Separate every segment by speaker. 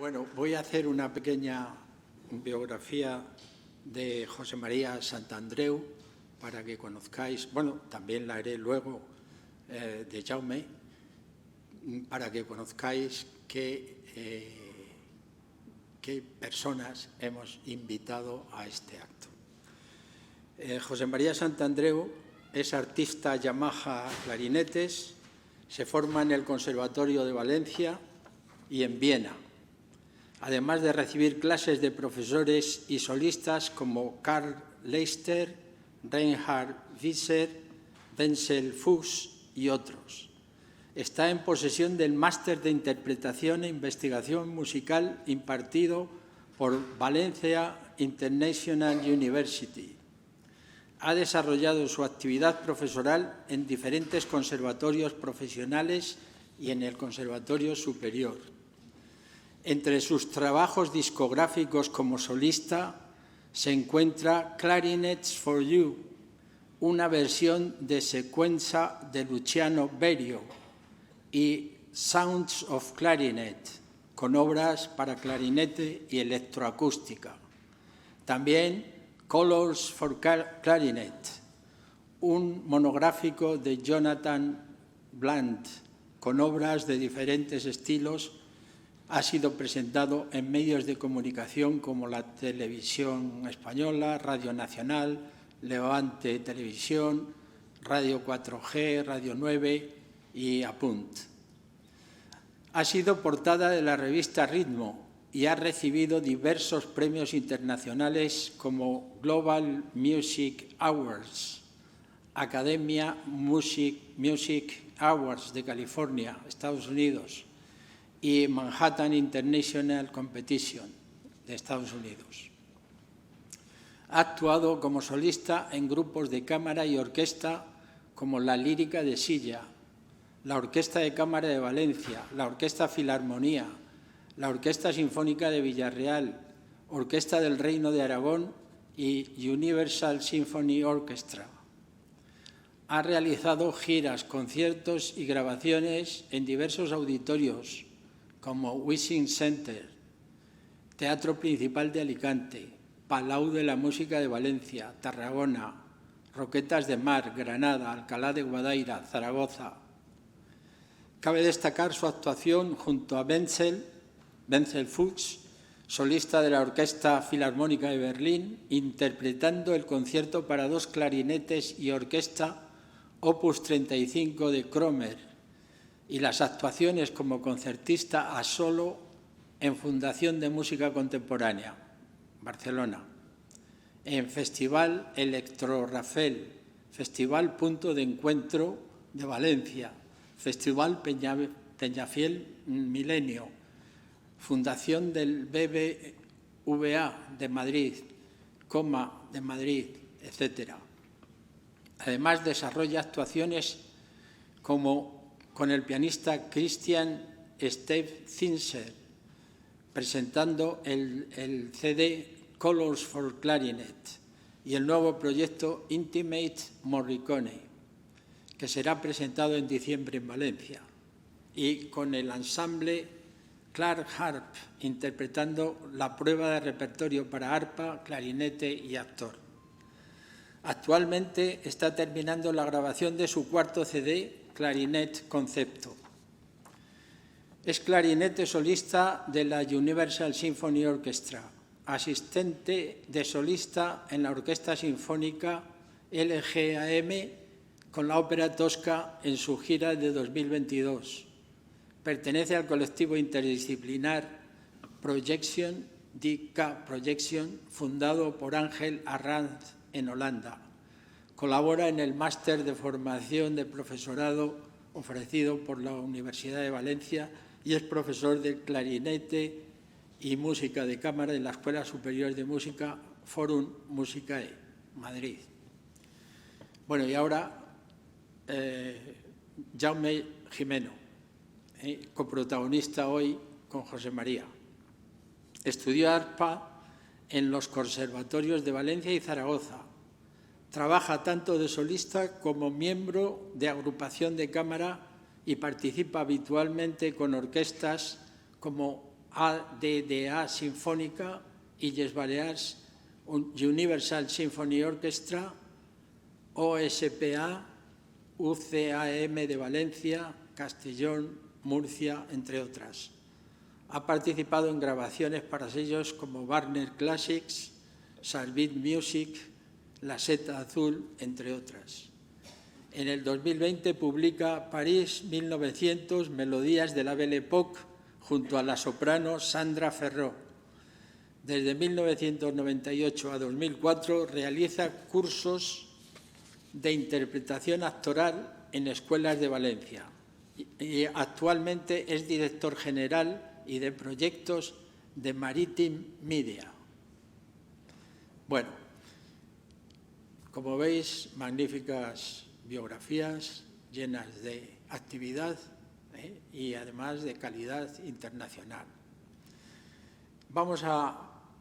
Speaker 1: Bueno, voy a hacer una pequeña biografía de José María Santandreu para que conozcáis, bueno, también la haré luego de Jaume, para que conozcáis qué personas hemos invitado a este acto. José María Santandreu es artista Yamaha clarinetes, se forma en el Conservatorio de Valencia y en Viena, además de recibir clases de profesores y solistas como Karl Leister, Reinhard Visser, Wenzel Fuchs y otros. Está en posesión del máster de interpretación e investigación musical impartido por Valencia International University. Ha desarrollado su actividad profesoral en diferentes conservatorios profesionales y en el Conservatorio Superior. Entre sus trabajos discográficos como solista se encuentra Clarinets for You, una versión de secuencia de Luciano Berio, y Sounds of Clarinet, con obras para clarinete y electroacústica. También Colors for Clarinet, un monográfico de Jonathan Bland, con obras de diferentes estilos. Ha sido presentado en medios de comunicación como la Televisión Española, Radio Nacional, Levante Televisión, Radio 4G, Radio 9 y Apunt. Ha sido portada de la revista Ritmo y ha recibido diversos premios internacionales como Global Music Awards, Academia Music Awards de California, Estados Unidos, y Manhattan International Competition de Estados Unidos. Ha actuado como solista en grupos de cámara y orquesta como la Lírica de Silla, la Orquesta de Cámara de Valencia, la Orquesta Filarmonía, la Orquesta Sinfónica de Villarreal, Orquesta del Reino de Aragón y Universal Symphony Orchestra. Ha realizado giras, conciertos y grabaciones en diversos auditorios, como Wishing Center, Teatro Principal de Alicante, Palau de la Música de Valencia, Tarragona, Roquetas de Mar, Granada, Alcalá de Guadaira, Zaragoza. Cabe destacar su actuación junto a Wenzel Fuchs, solista de la Orquesta Filarmónica de Berlín, interpretando el concierto para dos clarinetes y orquesta Opus 35 de Kromer, y las actuaciones como concertista a solo en Fundación de Música Contemporánea, Barcelona, en Festival Electro Rafel, Festival Punto de Encuentro de Valencia, Festival Peñafiel Milenio, Fundación del BBVA de Madrid, Coma de Madrid, etc. Además, desarrolla actuaciones como con el pianista Christian Steve Zinser, presentando el CD Colors for Clarinet y el nuevo proyecto Intimate Morricone, que será presentado en diciembre en Valencia, y con el ensamble Clark Harp, interpretando la prueba de repertorio para arpa, clarinete y actor. Actualmente está terminando la grabación de su cuarto CD, Clarinet Concepto. Es clarinete solista de la Universal Symphony Orchestra, asistente de solista en la Orquesta Sinfónica LGAM con la Ópera Tosca en su gira de 2022. Pertenece al colectivo interdisciplinar Projection, DK Projection, fundado por Ángel Arranz en Holanda. Colabora en el máster de formación de profesorado ofrecido por la Universidad de Valencia y es profesor de clarinete y música de cámara en la Escuela Superior de Música Forum Musicae, Madrid. Bueno, y ahora Jaume Gimeno, coprotagonista hoy con José María. Estudió arpa en los conservatorios de Valencia y Zaragoza. Trabaja tanto de solista como miembro de agrupación de cámara y participa habitualmente con orquestas como ADDA Sinfónica, Illes Balears Universal Symphony Orchestra, OSPA, UCAM de Valencia, Castellón, Murcia, entre otras. Ha participado en grabaciones para sellos como Warner Classics, Salvit Music, La Seta Azul, entre otras. En el 2020 publica París 1900, Melodías de la Belle Époque, junto a la soprano Sandra Ferró. Desde 1998 a 2004 realiza cursos de interpretación actoral en escuelas de Valencia y actualmente es director general y de proyectos de Maritime Media. Bueno, como veis, magníficas biografías llenas de actividad y además de calidad internacional. Vamos a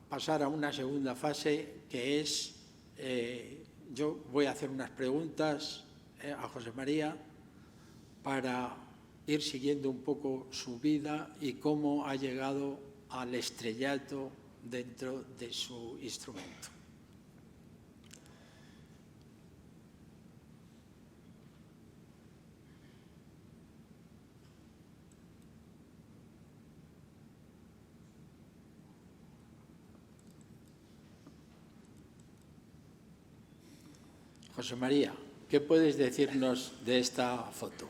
Speaker 1: pasar a una segunda fase que es, yo voy a hacer unas preguntas a José María para ir siguiendo un poco su vida y cómo ha llegado al estrellato dentro de su instrumento. José María, ¿qué puedes decirnos de esta foto?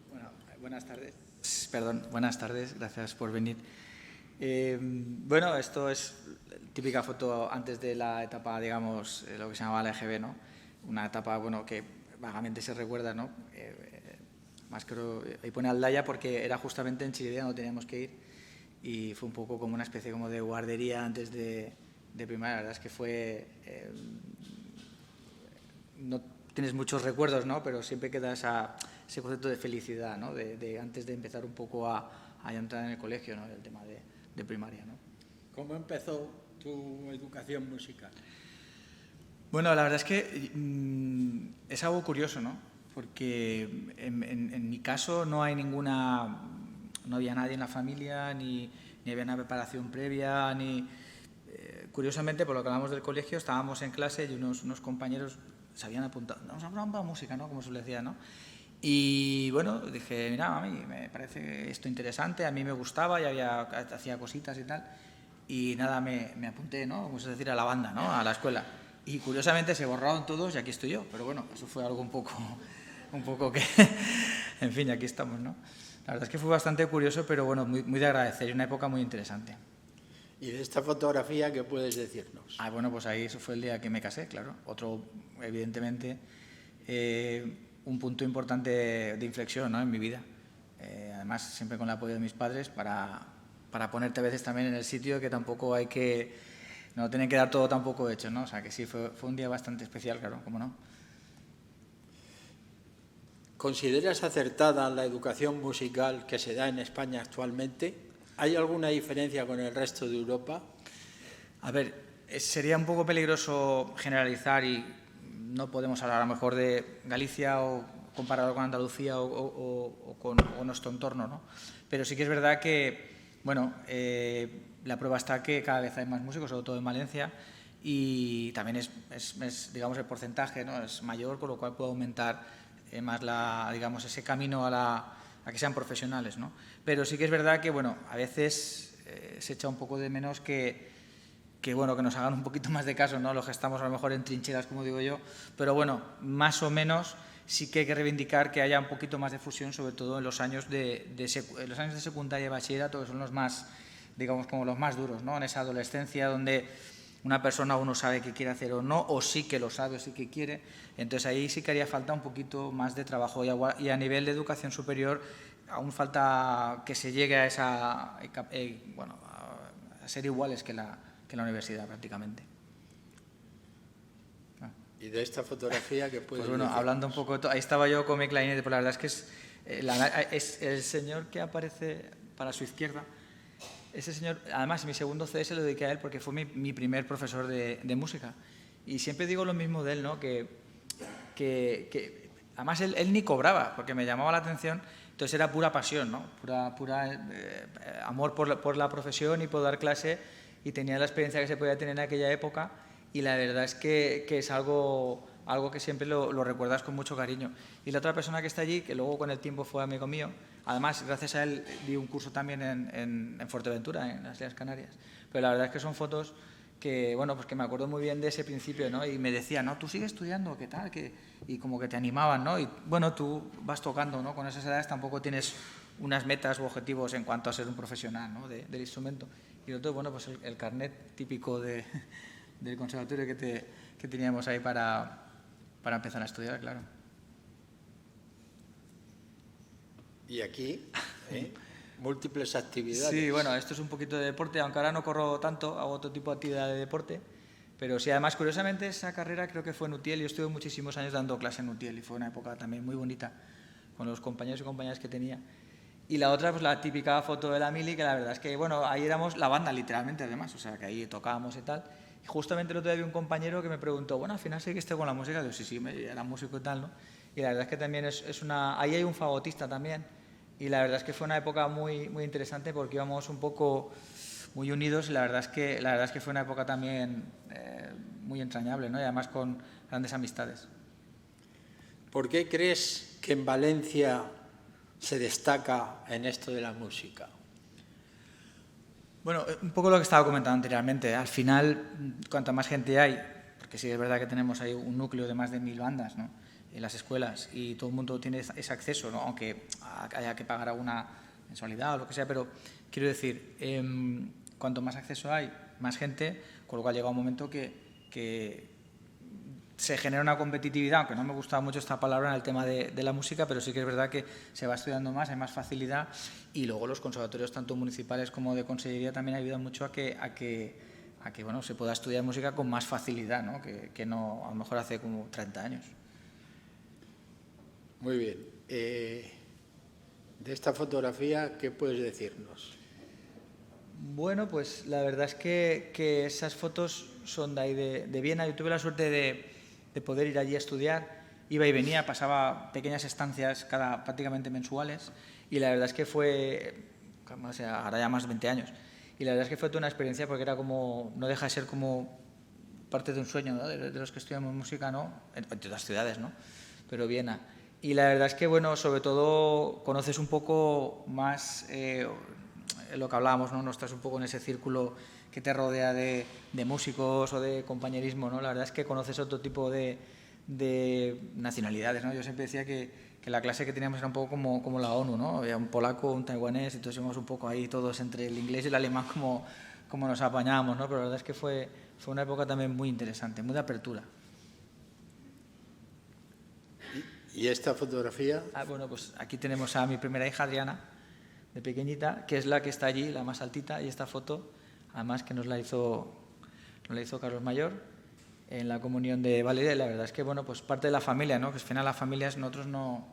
Speaker 2: Bueno, buenas tardes. Perdón, buenas tardes, gracias por venir. Bueno, esto es típica foto antes de la etapa, digamos, lo que se llamaba la EGB, ¿no? Una etapa, bueno, que vagamente se recuerda, ¿no? Más creo, ahí pone Aldaya porque era justamente en Chirivella donde teníamos que ir y fue un poco como una especie como de guardería antes de primaria. La verdad es que fue... no tienes muchos recuerdos, ¿no? Pero siempre queda ese concepto de felicidad, ¿no? De antes de empezar un poco a entrar en el colegio, ¿no? El tema de primaria, ¿no?
Speaker 1: ¿Cómo empezó tu educación musical?
Speaker 2: Bueno, la verdad es que es algo curioso, ¿no? Porque en mi caso no había nadie en la familia, ni había una preparación previa, curiosamente, por lo que hablamos del colegio, estábamos en clase y unos compañeros se habían apuntado, nos hablaban para música, ¿no? Como se le decía, ¿no? Y bueno, dije, mira, a mí me parece esto interesante, a mí me gustaba y hacía cositas y tal. Y nada, me apunté, ¿no? Como se decir, a la banda, ¿no? A la escuela. Y curiosamente se borraron todos y aquí estoy yo. Pero bueno, eso fue algo un poco que... en fin, aquí estamos, ¿no? La verdad es que fue bastante curioso, pero bueno, muy de agradecer y una época muy interesante.
Speaker 1: ¿Y de esta fotografía qué puedes decirnos?
Speaker 2: Bueno, pues ahí eso fue el día que me casé, claro. Otro, evidentemente, un punto importante de inflexión, ¿no? En mi vida. Además, siempre con el apoyo de mis padres para ponerte a veces también en el sitio que tampoco hay que... no tienen que dar todo tampoco hecho, ¿no? O sea, que sí, fue un día bastante especial, claro, ¿cómo no?
Speaker 1: ¿Consideras acertada la educación musical que se da en España actualmente? ¿Hay alguna diferencia con el resto de Europa?
Speaker 2: A ver, sería un poco peligroso generalizar y no podemos hablar a lo mejor de Galicia o compararlo con Andalucía o con nuestro entorno, ¿no? Pero sí que es verdad que, bueno, la prueba está que cada vez hay más músicos, sobre todo en Valencia, y también es digamos, el porcentaje, ¿no? Es mayor, con lo cual puede aumentar más digamos, ese camino a que sean profesionales, ¿no? Pero sí que es verdad que, bueno, a veces se echa un poco de menos que nos hagan un poquito más de caso, ¿no? Los que estamos a lo mejor en trincheras, como digo yo, pero bueno, más o menos sí que hay que reivindicar que haya un poquito más de fusión, sobre todo en los años de secundaria y bachillerato, que son los más, digamos, como los más duros, ¿no? En esa adolescencia donde una persona aún no sabe qué quiere hacer o no, o sí que lo sabe o sí que quiere. Entonces ahí sí que haría falta un poquito más de trabajo y a nivel de educación superior aún falta que se llegue a a ser iguales que la universidad prácticamente.
Speaker 1: ¿Y de esta fotografía qué puedes
Speaker 2: decir? Pues bueno, hablando un poco, ahí estaba yo con mi clarinete, pero la verdad es que es el señor que aparece para su izquierda. Ese señor, además, mi segundo CD se lo dediqué a él porque fue mi primer profesor de música. Y siempre digo lo mismo de él, ¿no? Que además él ni cobraba, porque me llamaba la atención Entonces era pura pasión, ¿no? Pura amor por la profesión y por dar clase, y tenía la experiencia que se podía tener en aquella época, y la verdad es que es algo que siempre lo recuerdas con mucho cariño. Y la otra persona que está allí, que luego con el tiempo fue amigo mío, además gracias a él di un curso también en Fuerteventura, en las Islas Canarias, pero la verdad es que son fotos que, bueno, pues que me acuerdo muy bien de ese principio, ¿no? Y me decía, no, tú sigues estudiando, ¿qué tal? Y como que te animaban, ¿no? Y bueno, tú vas tocando, ¿no? Con esas edades tampoco tienes unas metas u objetivos en cuanto a ser un profesional, ¿no? del instrumento. Y otro, bueno, pues el carnet típico del conservatorio que teníamos ahí para empezar a estudiar, claro.
Speaker 1: Y aquí, múltiples actividades.
Speaker 2: Sí, bueno, esto es un poquito de deporte, aunque ahora no corro tanto, hago otro tipo de actividad de deporte, pero sí, además, curiosamente, esa carrera creo que fue en Utiel. Yo estuve muchísimos años dando clase en Utiel y fue una época también muy bonita con los compañeros y compañeras que tenía. Y la otra, pues la típica foto de la mili, que la verdad es que, bueno, ahí éramos la banda, literalmente, además, o sea, que ahí tocábamos y tal. Y justamente el otro día vi un compañero que me preguntó, bueno, al final seguiste con la música. Digo, sí, era músico y tal, ¿no? Y la verdad es que también es una... Ahí hay un fagotista también, y la verdad es que fue una época muy, muy interesante porque íbamos un poco muy unidos, y la verdad es que fue una época también muy entrañable, ¿no? Y además con grandes amistades.
Speaker 1: ¿Por qué crees que en Valencia se destaca en esto de la música?
Speaker 2: Bueno, un poco lo que estaba comentando anteriormente. Al final, cuanta más gente hay, porque sí es verdad que tenemos ahí un núcleo de más de 1000 bandas, ¿no?, en las escuelas, y todo el mundo tiene ese acceso, ¿no?, aunque haya que pagar alguna mensualidad o lo que sea, pero quiero decir, cuanto más acceso hay, más gente, con lo cual llega un momento que se genera una competitividad, aunque no me gusta mucho esta palabra en el tema de la música, pero sí que es verdad que se va estudiando más, hay más facilidad, y luego los conservatorios, tanto municipales como de consellería, también ayudan mucho a que bueno, se pueda estudiar música con más facilidad, ¿no?, que no a lo mejor hace como 30 años.
Speaker 1: Muy bien. De esta fotografía, ¿qué puedes decirnos?
Speaker 2: Bueno, pues la verdad es que esas fotos son de ahí de Viena. Yo tuve la suerte de poder ir allí a estudiar. Iba y venía, pasaba pequeñas estancias prácticamente mensuales, y la verdad es que fue, o sea, ahora ya más de 20 años, y la verdad es que fue toda una experiencia porque era como, no deja de ser como parte de un sueño, ¿no?, de los que estudiamos música, ¿no?, en otras ciudades, ¿no?, pero Viena. Y la verdad es que, bueno, sobre todo conoces un poco más lo que hablábamos, ¿no?, no estás un poco en ese círculo que te rodea de músicos o de compañerismo, ¿no? La verdad es que conoces otro tipo de nacionalidades, ¿no? Yo siempre decía que la clase que teníamos era un poco como la ONU, ¿no? Había un polaco, un taiwanés, y todos íbamos un poco ahí todos entre el inglés y el alemán como nos apañábamos, ¿no? Pero la verdad es que fue una época también muy interesante, muy de apertura.
Speaker 1: ¿Y esta fotografía?
Speaker 2: Bueno, pues aquí tenemos a mi primera hija, Adriana, de pequeñita, que es la que está allí, la más altita, y esta foto, además, que nos la hizo Carlos Mayor en la comunión de Valeria. Y la verdad es que, bueno, pues parte de la familia, ¿no?, que al final las familias, nosotros no,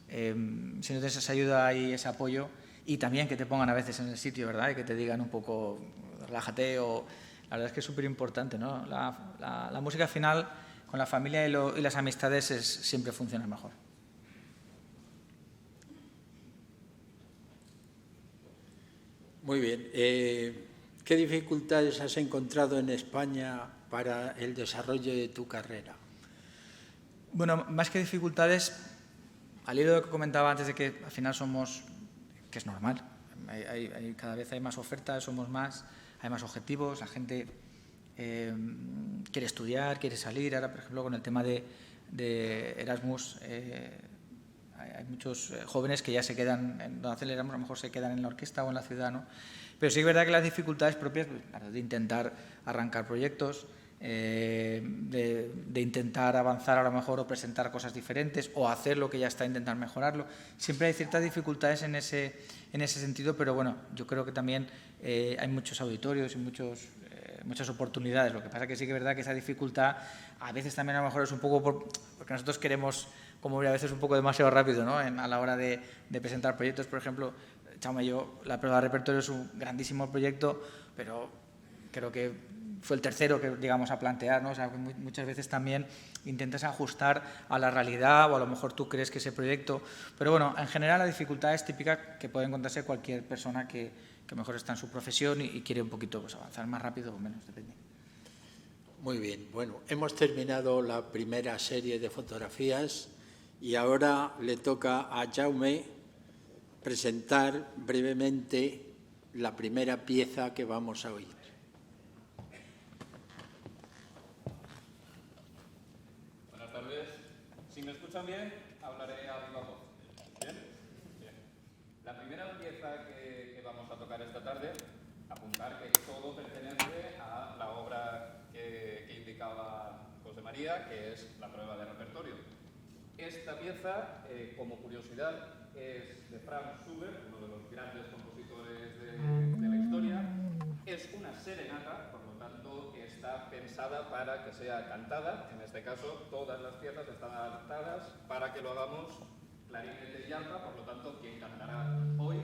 Speaker 2: si no tienes esa ayuda y ese apoyo, y también que te pongan a veces en el sitio, ¿verdad?, y que te digan un poco, relájate, o la verdad es que es súper importante, ¿no? La música al final, con la familia y las amistades, siempre funciona mejor.
Speaker 1: Muy bien. ¿Qué dificultades has encontrado en España para el desarrollo de tu carrera?
Speaker 2: Bueno, más que dificultades, al hilo de lo que comentaba antes, de que al final que es normal, cada vez hay más ofertas, somos más, hay más objetivos, la gente quiere estudiar, quiere salir. Ahora, por ejemplo, con el tema de Erasmus, hay muchos jóvenes que ya se quedan, donde hacen el Erasmus, a lo mejor se quedan en la orquesta o en la ciudad, ¿no? Pero sí es verdad que las dificultades propias, de intentar arrancar proyectos, de intentar avanzar a lo mejor, o presentar cosas diferentes, o hacer lo que ya está, intentar mejorarlo. Siempre hay ciertas dificultades en ese sentido, pero bueno, yo creo que también hay muchos auditorios y muchas oportunidades. Lo que pasa que sí que es verdad que esa dificultad a veces también a lo mejor es un poco porque nosotros queremos, como a veces, un poco demasiado rápido, ¿no?, a la hora de presentar proyectos. Por ejemplo, Chaume y yo, la prueba de repertorio es un grandísimo proyecto, pero creo que fue el tercero que, digamos, a plantear, ¿no? O sea, que muchas veces también intentas ajustar a la realidad o a lo mejor tú crees que ese proyecto... Pero bueno, en general la dificultad es típica que puede encontrarse cualquier persona que mejor está en su profesión y quiere un poquito pues, avanzar más rápido o menos, depende.
Speaker 1: Muy bien, bueno, hemos terminado la primera serie de fotografías y ahora le toca a Jaume presentar brevemente la primera pieza que vamos a oír.
Speaker 3: Buenas tardes. Si me escuchan bien, hablaré a viva voz. ¿Bien? Bien. La primera pieza que vamos a tocar esta tarde, apuntar que todo pertenece a la obra que indicaba José María, que es la prueba de repertorio. Esta pieza, como curiosidad, es de Franz Schubert, uno de los grandes compositores de la historia. Es una serenata, por lo tanto está pensada para que sea cantada. En este caso, todas las piezas están adaptadas para que lo hagamos clarinete y arpa, por lo tanto, quien cantará hoy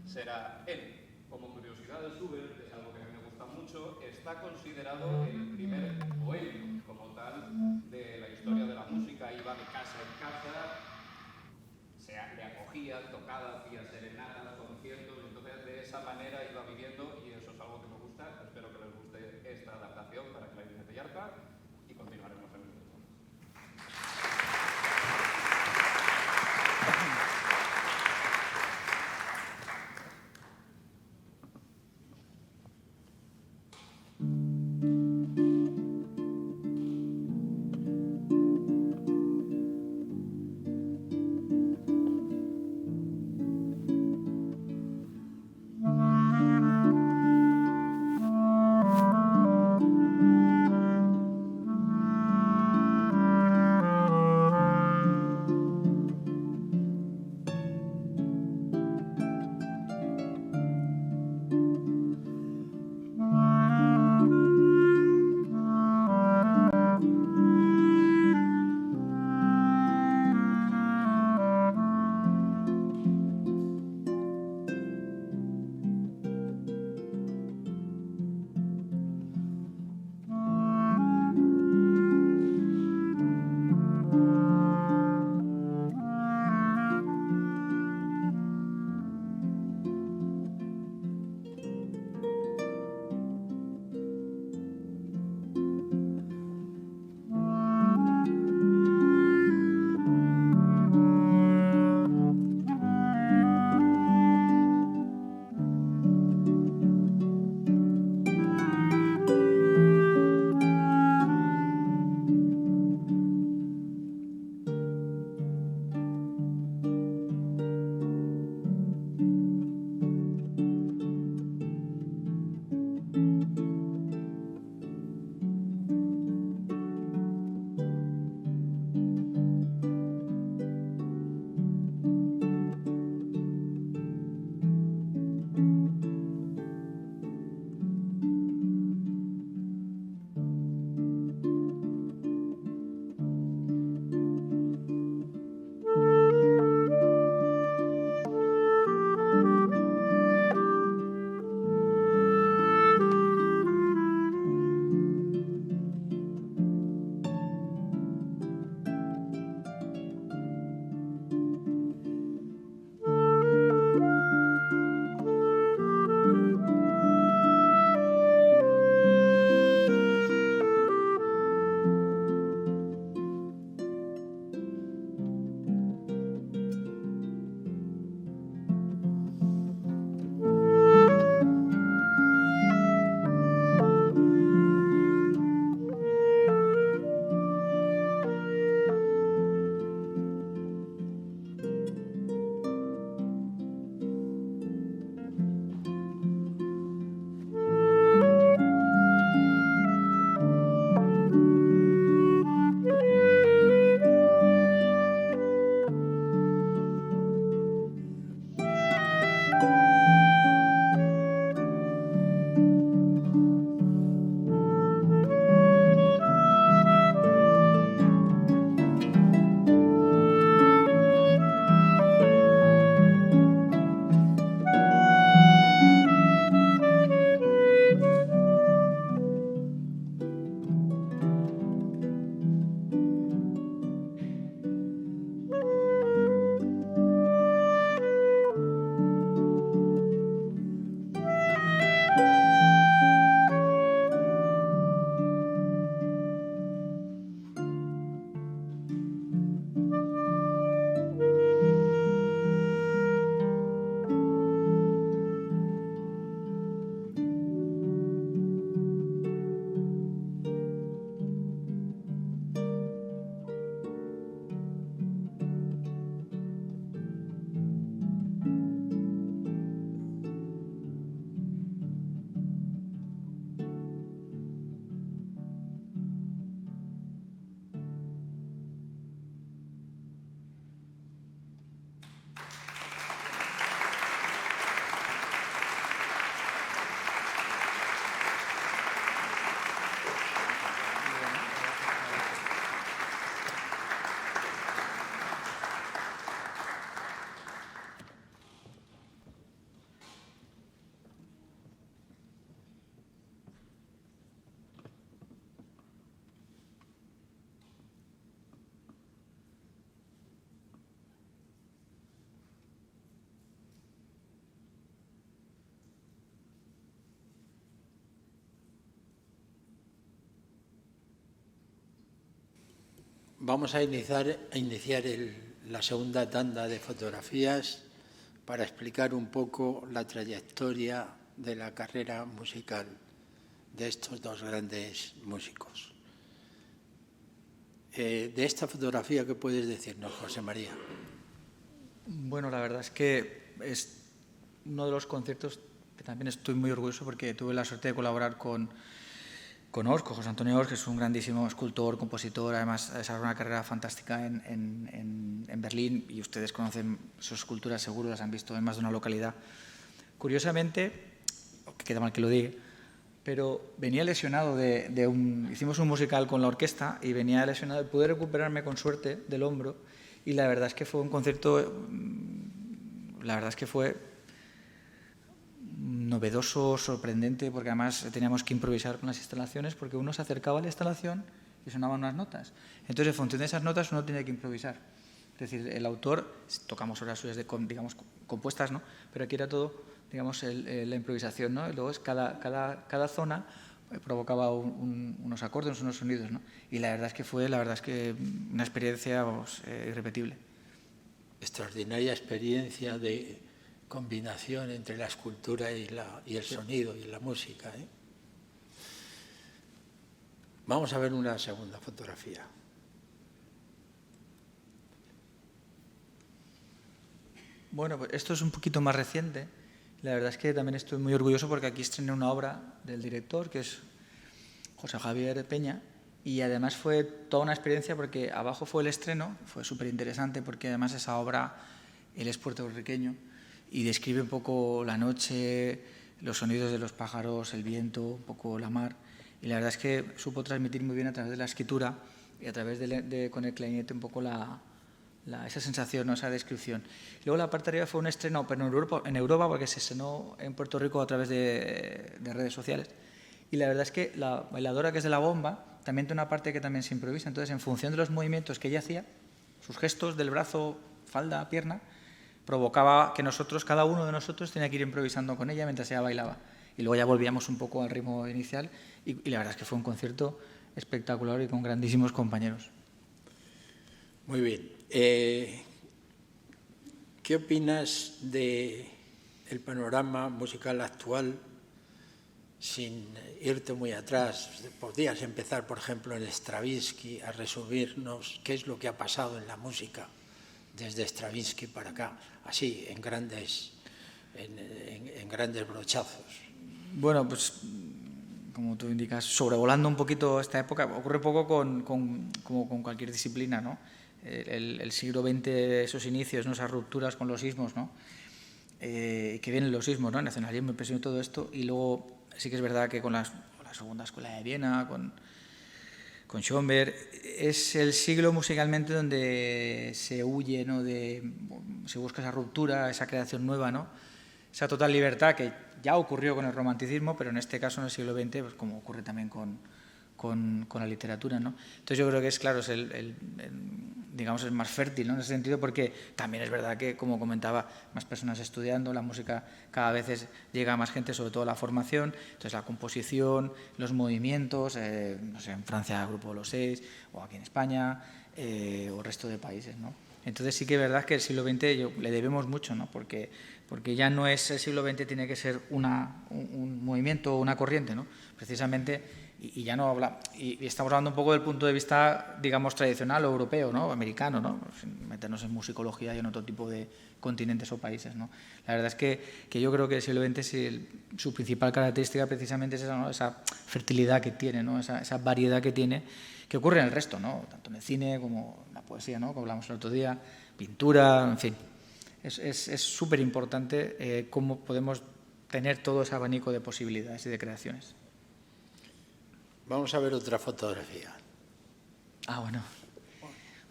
Speaker 3: será él. Como curiosidad de Schubert, es algo que a mí me gusta mucho, está considerado el primer bohemio como tal de la historia de la música. Iba de casa en casa, le acogían, tocaba, hacía serenatas, conciertos, entonces de esa manera iba viviendo y eso es algo que me gusta. Espero que les guste esta adaptación para clarinete y arpa y continuaremos en el futuro.
Speaker 1: vamos a iniciar la segunda tanda de fotografías para explicar un poco la trayectoria de la carrera musical de estos dos grandes músicos. De esta fotografía, ¿qué puedes decirnos, José María?
Speaker 2: Bueno, la verdad es que es uno de los conciertos que también estoy muy orgulloso porque tuve la suerte de colaborar con José Antonio Ors, que es un grandísimo escultor, compositor, además ha desarrollado una carrera fantástica en Berlín, y ustedes conocen sus esculturas, seguro las han visto en más de una localidad. Curiosamente, que queda mal que lo diga, pero venía lesionado hicimos un musical con la orquesta y venía lesionado, y pude recuperarme con suerte del hombro, y la verdad es que fue un concierto, la verdad es que fue novedoso, sorprendente, porque además teníamos que improvisar con las instalaciones, porque uno se acercaba a la instalación y sonaban unas notas. Entonces, en función de esas notas, uno tenía que improvisar. Es decir, el autor, tocamos obras suyas, digamos, compuestas, ¿no? Pero aquí era todo, digamos, la improvisación, ¿no? Y luego cada zona provocaba unos acordes, unos sonidos, ¿no? Y la verdad es que fue una experiencia, vamos, irrepetible.
Speaker 1: Extraordinaria experiencia de combinación entre la escultura y el sonido y la música, ¿eh? Vamos a ver una segunda fotografía.
Speaker 2: Bueno, pues esto es un poquito más reciente. La verdad es que también estoy muy orgulloso porque aquí estrené una obra del director, que es José Javier Peña, y además fue toda una experiencia porque abajo fue el estreno, fue súper interesante porque además esa obra, él es puertorriqueño, y describe un poco la noche, los sonidos de los pájaros, el viento, un poco la mar. Y la verdad es que supo transmitir muy bien a través de la escritura y a través con el clarinete un poco esa sensación, ¿no? Esa descripción. Luego la parte de arriba fue un estreno, pero en Europa, porque se estrenó en Puerto Rico a través de redes sociales. Y la verdad es que la bailadora, que es de la bomba, también tiene una parte que también se improvisa. Entonces, en función de los movimientos que ella hacía, sus gestos del brazo, falda, pierna, provocaba que cada uno de nosotros tenía que ir improvisando con ella mientras ella bailaba. Y luego ya volvíamos un poco al ritmo inicial y la verdad es que fue un concierto espectacular y con grandísimos compañeros.
Speaker 1: Muy bien. ¿Qué opinas del panorama musical actual? Sin irte muy atrás, podrías empezar, por ejemplo, en Stravinsky, a resumirnos qué es lo que ha pasado en la música desde Stravinsky para acá, así, en grandes brochazos.
Speaker 2: Bueno, pues como tú indicas, sobrevolando un poquito esta época, ocurre poco como con cualquier disciplina, ¿no? El siglo XX, esos inicios, ¿no? Esas rupturas con los ismos, ¿no? Que vienen los ismos, ¿no? El nacionalismo, el impresionismo, todo esto, y luego sí que es verdad que con la segunda escuela de Viena, con Schoenberg, es el siglo musicalmente donde se huye, ¿no? Se busca esa ruptura, esa creación nueva, ¿no? Esa total libertad que ya ocurrió con el romanticismo, pero en este caso en el siglo XX, pues como ocurre también con la literatura, ¿no? Entonces yo creo que es, claro, es digamos, es más fértil, ¿no? En ese sentido, porque también es verdad que, como comentaba, más personas estudiando, la música cada vez llega a más gente, sobre todo la formación, entonces la composición, los movimientos, no sé, en Francia el Grupo de los Seis, o aquí en España, o el resto de países, ¿no? Entonces sí que es verdad que el siglo XX le debemos mucho, ¿no? Porque ya no es el siglo XX, tiene que ser un movimiento o una corriente, ¿no? Precisamente. Y ya no habla, y estamos hablando un poco del punto de vista, digamos, tradicional o europeo, ¿no? Americano, ¿no? Sin meternos en musicología y en otro tipo de continentes o países, ¿no? La verdad es que yo creo que el siglo XX su principal característica precisamente es esa, ¿no? Esa fertilidad que tiene, ¿no? Esa variedad que tiene, que ocurre en el resto, ¿no? Tanto en el cine como en la poesía, ¿no? Como hablamos el otro día, pintura, en fin. Es súper importante cómo podemos tener todo ese abanico de posibilidades y de creaciones.
Speaker 1: Vamos a ver otra fotografía.
Speaker 2: Bueno.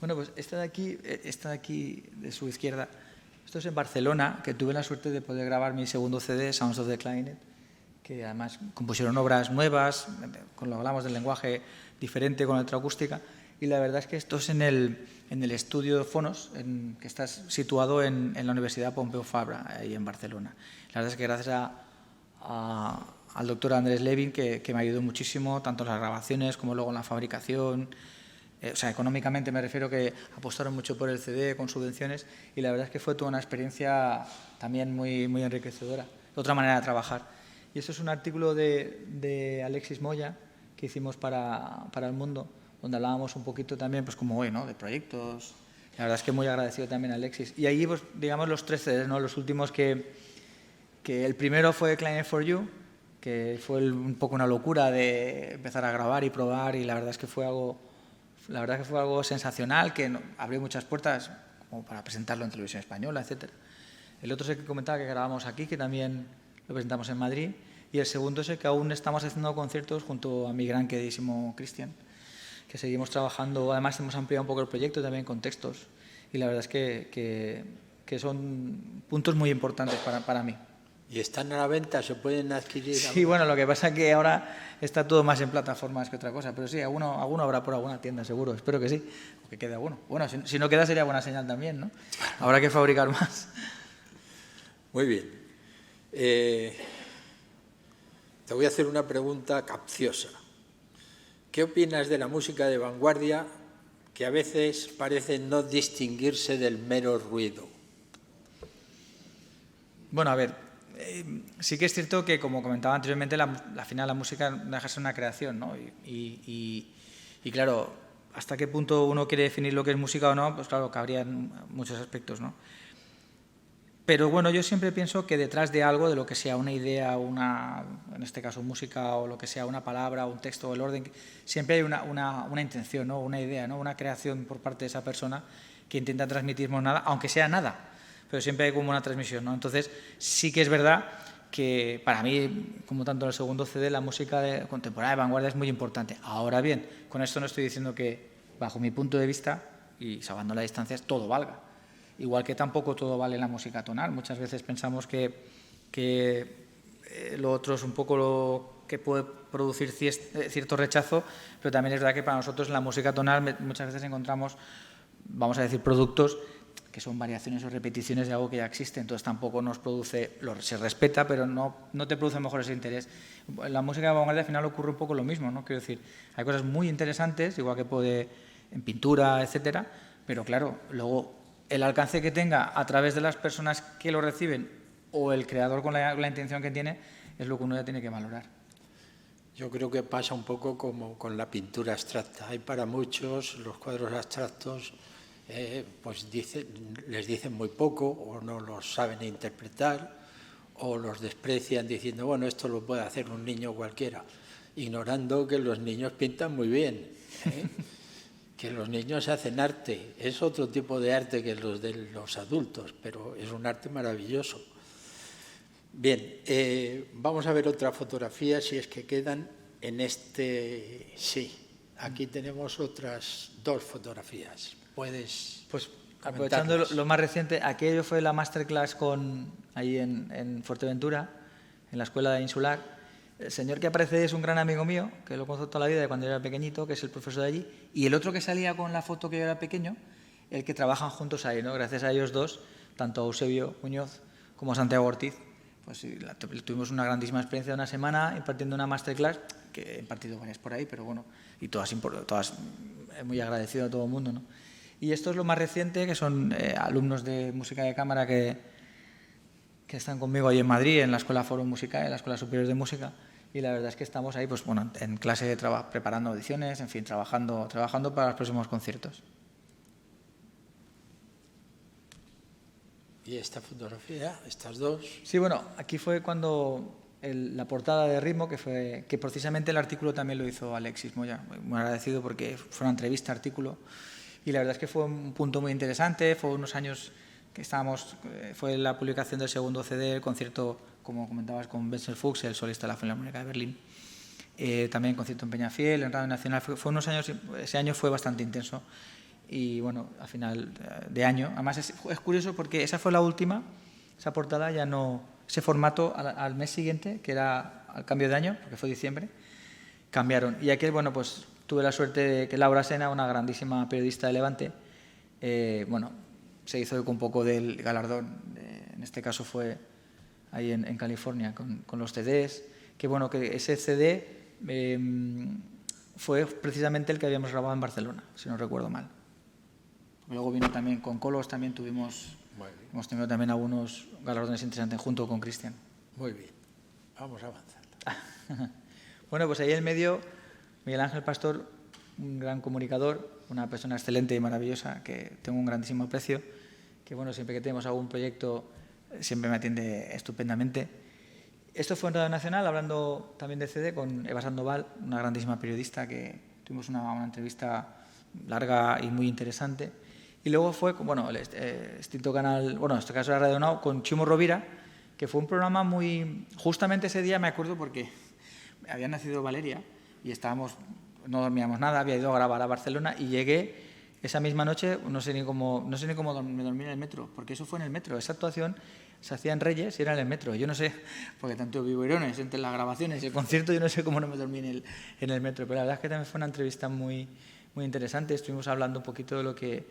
Speaker 2: Bueno, pues esta de aquí, de su izquierda, esto es en Barcelona, que tuve la suerte de poder grabar mi segundo CD, Sounds of the Clarinet, que además compusieron obras nuevas, con lo hablamos del lenguaje diferente, con electroacústica, y la verdad es que esto es en el estudio de Fonos, que está situado en la Universidad Pompeu Fabra, ahí en Barcelona. La verdad es que gracias al doctor Andrés Levin, que me ayudó muchísimo, tanto en las grabaciones como luego en la fabricación, o sea, económicamente me refiero, que apostaron mucho por el CD con subvenciones, y la verdad es que fue toda una experiencia también muy, muy enriquecedora, otra manera de trabajar. Y esto es un artículo de Alexis Moya que hicimos para El Mundo, donde hablábamos un poquito también, pues como hoy, ¿no?, de proyectos. La verdad es que muy agradecido también a Alexis. Y ahí, pues, digamos, los 3 CDs, ¿no?, los últimos que el primero fue Climate for You, que fue un poco una locura de empezar a grabar y probar, y la verdad es que fue algo sensacional, que abrió muchas puertas como para presentarlo en televisión española, etc. El otro es el que comentaba que grabamos aquí, que también lo presentamos en Madrid, y el segundo es el que aún estamos haciendo conciertos junto a mi gran queridísimo Cristian, que seguimos trabajando. Además, hemos ampliado un poco el proyecto también con textos, y la verdad es que son puntos muy importantes para mí.
Speaker 1: ¿Y están a la venta? ¿Se pueden adquirir?
Speaker 2: Sí, bueno, lo que pasa es que ahora está todo más en plataformas que otra cosa, pero sí, alguno habrá por alguna tienda, seguro, espero que sí, o que quede alguno. Bueno, si no queda sería buena señal también, ¿no? Habrá que fabricar más.
Speaker 1: Muy bien. Te voy a hacer una pregunta capciosa. ¿Qué opinas de la música de vanguardia, que a veces parece no distinguirse del mero ruido?
Speaker 2: Bueno, a ver, sí que es cierto que, como comentaba anteriormente, al final la música deja de ser una creación, ¿no? Y claro, hasta qué punto uno quiere definir lo que es música o no, pues claro, cabría en muchos aspectos, ¿no? Pero bueno, yo siempre pienso que detrás de algo, de lo que sea una idea, en este caso música, o lo que sea una palabra, un texto, el orden, siempre hay una intención, ¿no?, una idea, ¿no?, una creación por parte de esa persona que intenta transmitirnos nada, aunque sea nada, pero siempre hay como una transmisión, ¿no? Entonces, sí que es verdad que para mí, como tanto en el segundo CD, la música contemporánea de vanguardia es muy importante. Ahora bien, con esto no estoy diciendo que, bajo mi punto de vista, y salvando las distancias, todo valga. Igual que tampoco todo vale en la música tonal. Muchas veces pensamos que lo otro es un poco lo que puede producir cierto rechazo, pero también es verdad que para nosotros en la música tonal muchas veces encontramos, vamos a decir, productos que son variaciones o repeticiones de algo que ya existe, entonces tampoco nos produce, se respeta, pero no te produce mejor ese interés. En la música de vanguardia al final ocurre un poco lo mismo, ¿no? Quiero decir, hay cosas muy interesantes, igual que puede en pintura, etcétera, pero claro, luego el alcance que tenga a través de las personas que lo reciben o el creador con la intención que tiene es lo que uno ya tiene que valorar.
Speaker 1: Yo creo que pasa un poco como con la pintura abstracta. Hay para muchos los cuadros abstractos pues les dicen muy poco, o no los saben interpretar, o los desprecian diciendo, bueno, esto lo puede hacer un niño cualquiera, ignorando que los niños pintan muy bien, que los niños hacen arte. Es otro tipo de arte que los de los adultos, pero es un arte maravilloso. Bien, vamos a ver otra fotografía, si es que quedan en este... Sí, aquí tenemos otras 2 fotografías. Puedes...
Speaker 2: Pues aprovechando lo más reciente, aquello fue la masterclass ahí en Fuerteventura, en la escuela insular. El señor que aparece es un gran amigo mío, que lo conozco toda la vida de cuando era pequeñito, que es el profesor de allí, y el otro que salía con la foto que yo era pequeño, el que trabajan juntos ahí, ¿no? Gracias a ellos dos, tanto a Eusebio Muñoz como a Santiago Ortiz, pues sí, tuvimos una grandísima experiencia de una semana impartiendo una masterclass, que he impartido varias por ahí, pero bueno, y todas muy agradecido a todo el mundo, ¿no? Y esto es lo más reciente, que son alumnos de música de cámara que están conmigo ahí en Madrid, en la Escuela Foro Musical, en la Escuela Superior de Música, y la verdad es que estamos ahí, pues bueno, en clase preparando audiciones, en fin, trabajando para los próximos conciertos.
Speaker 1: ¿Y esta fotografía, estas 2?
Speaker 2: Sí, bueno, aquí fue cuando la portada de Ritmo, que precisamente el artículo también lo hizo Alexis Moya, muy agradecido porque fue una entrevista, artículo, y la verdad es que fue un punto muy interesante. Fue unos años que fue la publicación del segundo CD, el concierto, como comentabas, con Wenzel Fuchs, el solista de la Filarmónica de Berlín, también concierto en Peñafiel, en Radio Nacional. Fue unos años, ese año fue bastante intenso, y bueno, a final de año, además es curioso porque esa fue la última, esa portada ya no, ese formato al mes siguiente, que era al cambio de año, porque fue diciembre, cambiaron. Y aquel, bueno, pues tuve la suerte de que Laura Sena, una grandísima periodista de Levante, bueno, se hizo eco un poco del galardón, en este caso fue ahí en California, con los CDs, que bueno, que ese CD fue precisamente el que habíamos grabado en Barcelona, si no recuerdo mal. Luego vino también con Colos, también hemos tenido también algunos galardones interesantes junto con Cristian.
Speaker 1: Muy bien, vamos a avanzar.
Speaker 2: Bueno, pues ahí en medio, Miguel Ángel Pastor, un gran comunicador, una persona excelente y maravillosa que tengo un grandísimo aprecio, que bueno, siempre que tenemos algún proyecto siempre me atiende estupendamente. Esto fue en Radio Nacional, hablando también de CD con Eva Sandoval, una grandísima periodista que tuvimos una entrevista larga y muy interesante. Y luego fue, bueno, el extinto canal, bueno, en este caso era Radio Now, con Chimo Rovira, que fue un programa muy... Justamente ese día me acuerdo porque había nacido Valeria y no dormíamos nada, había ido a grabar a Barcelona y llegué esa misma noche, no sé ni cómo me dormí en el metro, porque eso fue en el metro, esa actuación se hacía en Reyes y era en el metro. Yo no sé, porque tanto vivoirones entre las grabaciones y el concierto, yo no sé cómo no me dormí en el metro, pero la verdad es que también fue una entrevista muy, muy interesante, estuvimos hablando un poquito de lo que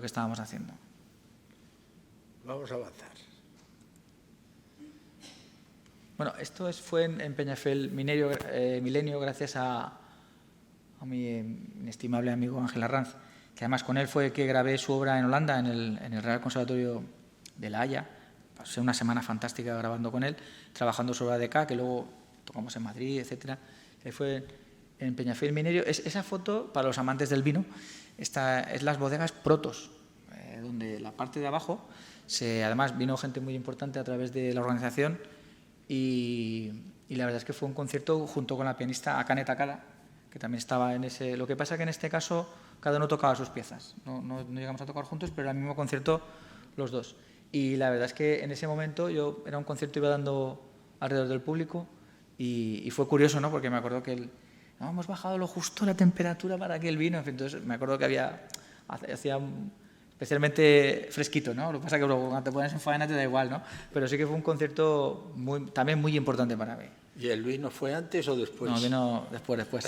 Speaker 2: estábamos haciendo.
Speaker 1: Vamos a avanzar.
Speaker 2: Bueno, esto fue en Peñafel Milenio gracias a mi inestimable amigo Ángel Arranz, que además con él fue que grabé su obra en Holanda, en el Real Conservatorio de La Haya. Pasé una semana fantástica grabando con él, trabajando sobre ADK, que luego tocamos en Madrid, etc. Fue en Peñafel Minerio. Esa foto, para los amantes del vino, es las bodegas Protos, donde la parte de abajo, además vino gente muy importante a través de la organización y la verdad es que fue un concierto junto con la pianista Akane Takada, que también estaba en ese... Lo que pasa que en este caso cada uno tocaba sus piezas, no llegamos a tocar juntos, pero en el mismo concierto los dos. Y la verdad es que en ese momento era un concierto, iba dando alrededor del público y fue curioso, ¿no? Porque me acuerdo que hemos bajado lo justo la temperatura para que el vino, en fin, entonces me acuerdo que hacía especialmente fresquito, ¿no? Lo que pasa es que luego cuando te pones en faena te da igual, ¿no? Pero sí que fue un concierto también muy importante para mí.
Speaker 1: ¿Y el vino fue antes o después?
Speaker 2: No, vino después.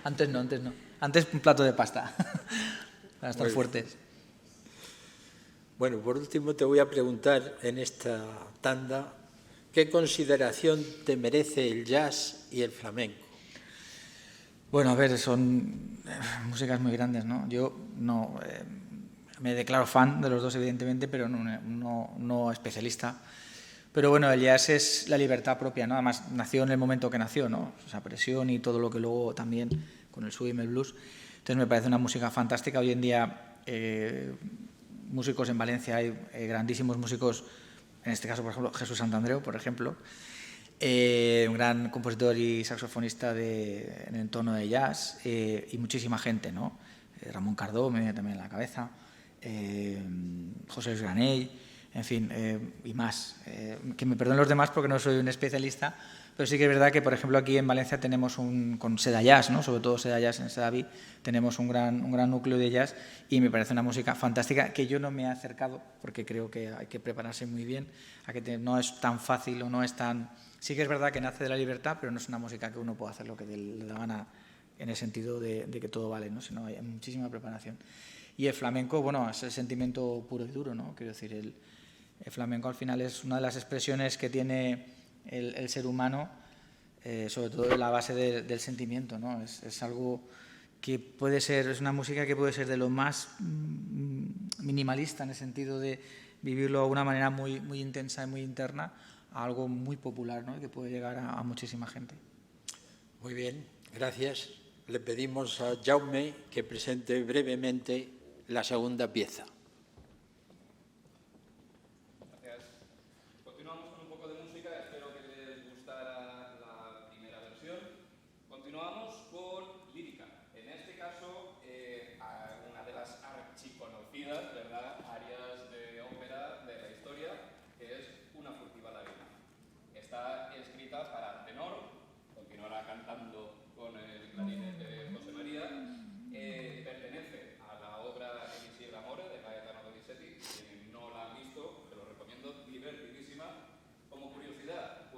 Speaker 2: Antes no. Antes un plato de pasta, para estar fuertes.
Speaker 1: Bueno, por último te voy a preguntar en esta tanda, ¿qué consideración te merece el jazz y el flamenco?
Speaker 2: Bueno, a ver, son músicas muy grandes, ¿no? Yo no me declaro fan de los dos, evidentemente, pero no especialista. Pero bueno, el jazz es la libertad propia, ¿no? Además, nació en el momento que nació, ¿no? Esa presión y todo lo que luego también con el swing y el blues. Entonces me parece una música fantástica. Hoy en día, músicos en Valencia, hay grandísimos músicos, en este caso, por ejemplo, Jesús Santandreu, por ejemplo, un gran compositor y saxofonista en el entorno de jazz, y muchísima gente, ¿no? Ramón Cardó me viene también a la cabeza, José Luis Granell, en fin, y más. Que me perdonen los demás porque no soy un especialista, pero sí que es verdad que, por ejemplo, aquí en Valencia tenemos con Seda Jazz, ¿no? Sobre todo Seda Jazz en Sedaví, tenemos un gran núcleo de jazz y me parece una música fantástica que yo no me he acercado porque creo que hay que prepararse muy bien, no es tan fácil o no es tan... Sí que es verdad que nace de la libertad, pero no es una música que uno pueda hacer lo que le da gana en el sentido de que todo vale, ¿no? Sino hay muchísima preparación. Y el flamenco, bueno, es el sentimiento puro y duro, ¿no? Quiero decir, el flamenco al final es una de las expresiones que tiene el ser humano, sobre todo de la base del sentimiento, ¿no? Es algo que puede ser, es una música que puede ser de lo más minimalista en el sentido de vivirlo de una manera muy, muy intensa y muy interna, a algo muy popular, ¿no? Que puede llegar a muchísima gente.
Speaker 1: Muy bien, gracias. Le pedimos a Jaume que presente brevemente la segunda pieza.
Speaker 3: Como curiosidad,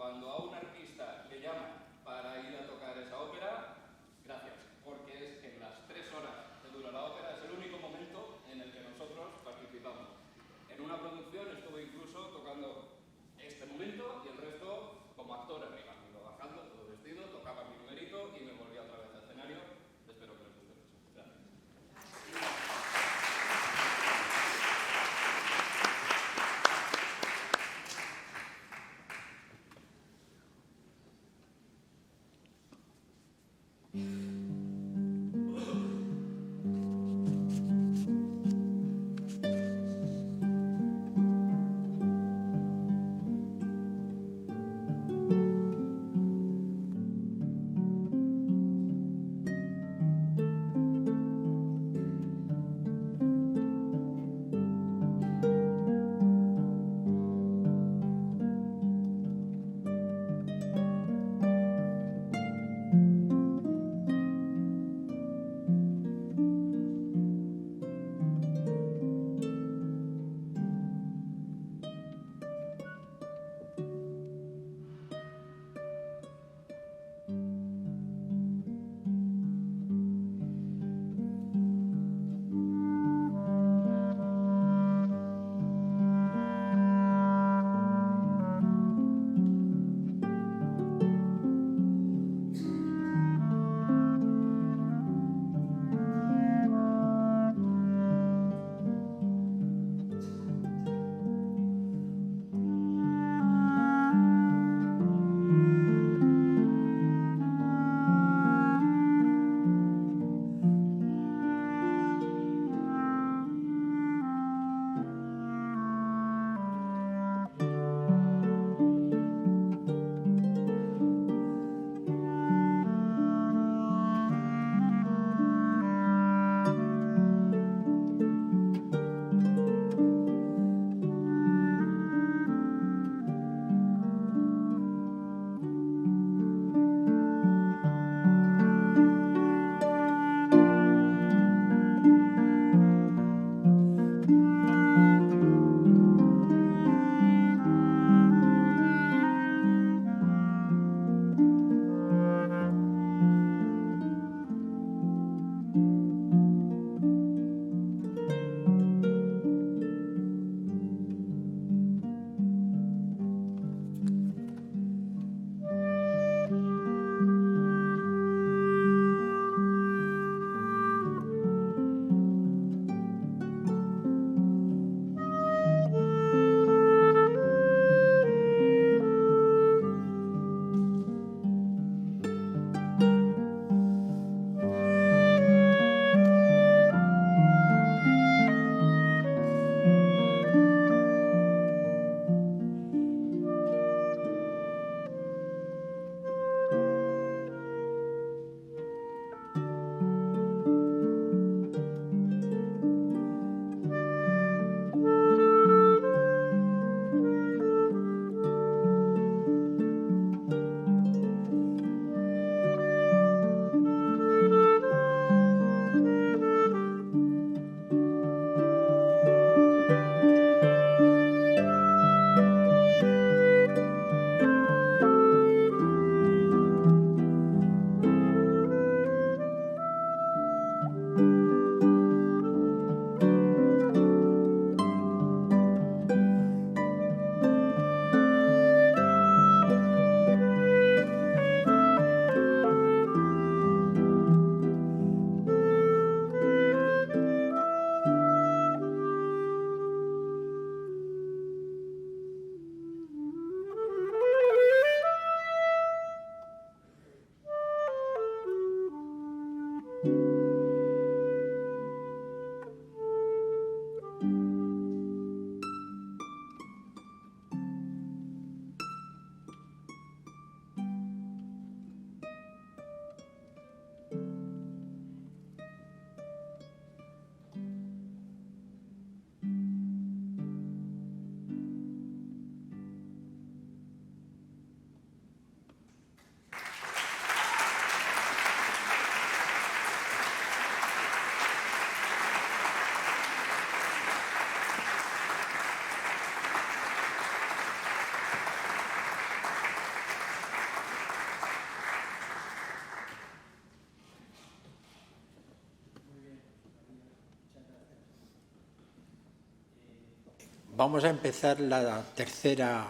Speaker 1: Vamos a empezar la tercera